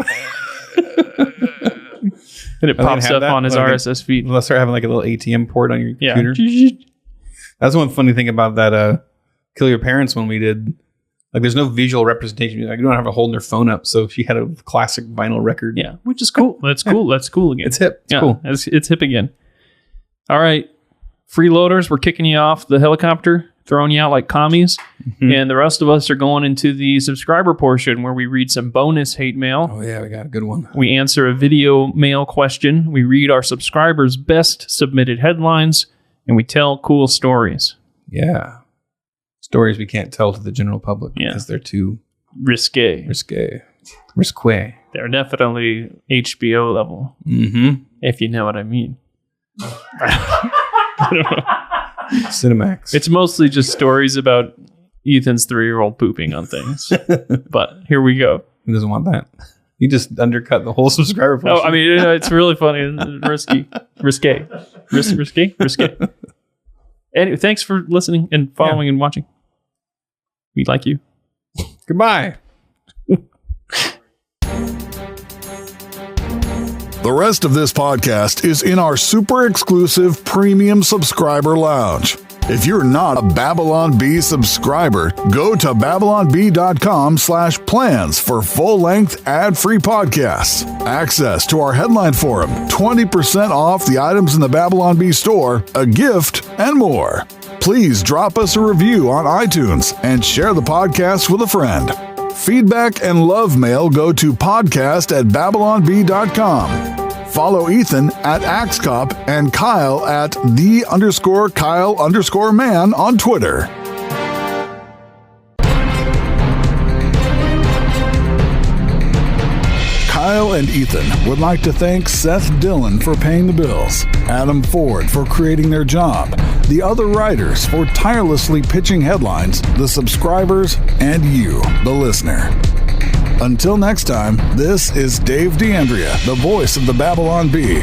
And it pops up on his RSS feed. Let's start having like a little ATM port on your computer. That's one funny thing about that Kill Your Parents one we did. Like, there's no visual representation. Like, you don't have a holding their phone up. So she had a classic vinyl record. Yeah, which is cool. That's cool. That's cool again. It's hip. It's cool. It's hip again. All right. Freeloaders, we're kicking you off the helicopter, throwing you out like commies. And the rest of us are going into the subscriber portion where we read some bonus hate mail. Oh, yeah, we got a good one. We answer a video mail question. We read our subscribers' best submitted headlines, and we tell cool stories. Yeah. Stories we can't tell to the general public because they're too risque. They're definitely HBO level. If you know what I mean. I don't know. Cinemax. It's mostly just stories about Ethan's 3-year-old pooping on things. But here we go. Who doesn't want that? You just undercut the whole subscriber portion. Oh, I mean, it's really funny and risky. Risque. Anyway, thanks for listening and following and watching. We like you. Goodbye. The rest of this podcast is in our super exclusive premium subscriber lounge. If you're not a Babylon Bee subscriber, go to babylonbee.com/plans for full-length ad-free podcasts, access to our headline forum, 20% off the items in the Babylon Bee store, a gift, and more. Please drop us a review on iTunes and share the podcast with a friend. Feedback and love mail go to podcast@babylonbee.com. Follow Ethan at AxeCop and Kyle at _Kyle_man on Twitter. Kyle and Ethan would like to thank Seth Dillon for paying the bills, Adam Ford for creating their job, the other writers for tirelessly pitching headlines, the subscribers, and you, the listener. Until next time, this is Dave D'Andrea, the voice of the Babylon Bee,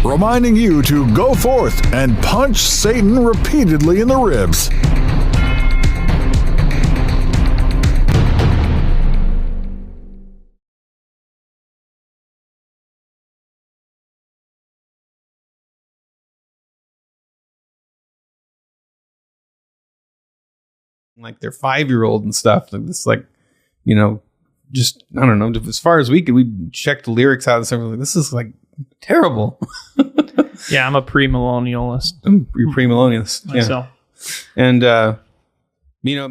reminding you to go forth and punch Satan repeatedly in the ribs. Like their 5-year-old and stuff. Like this, like, you know, just, I don't know, as far as we could, we checked the lyrics out and stuff. Like, this is like terrible. Yeah, I'm a pre-millennialist. You're pre-millennialist. Myself. Yeah. And, you know,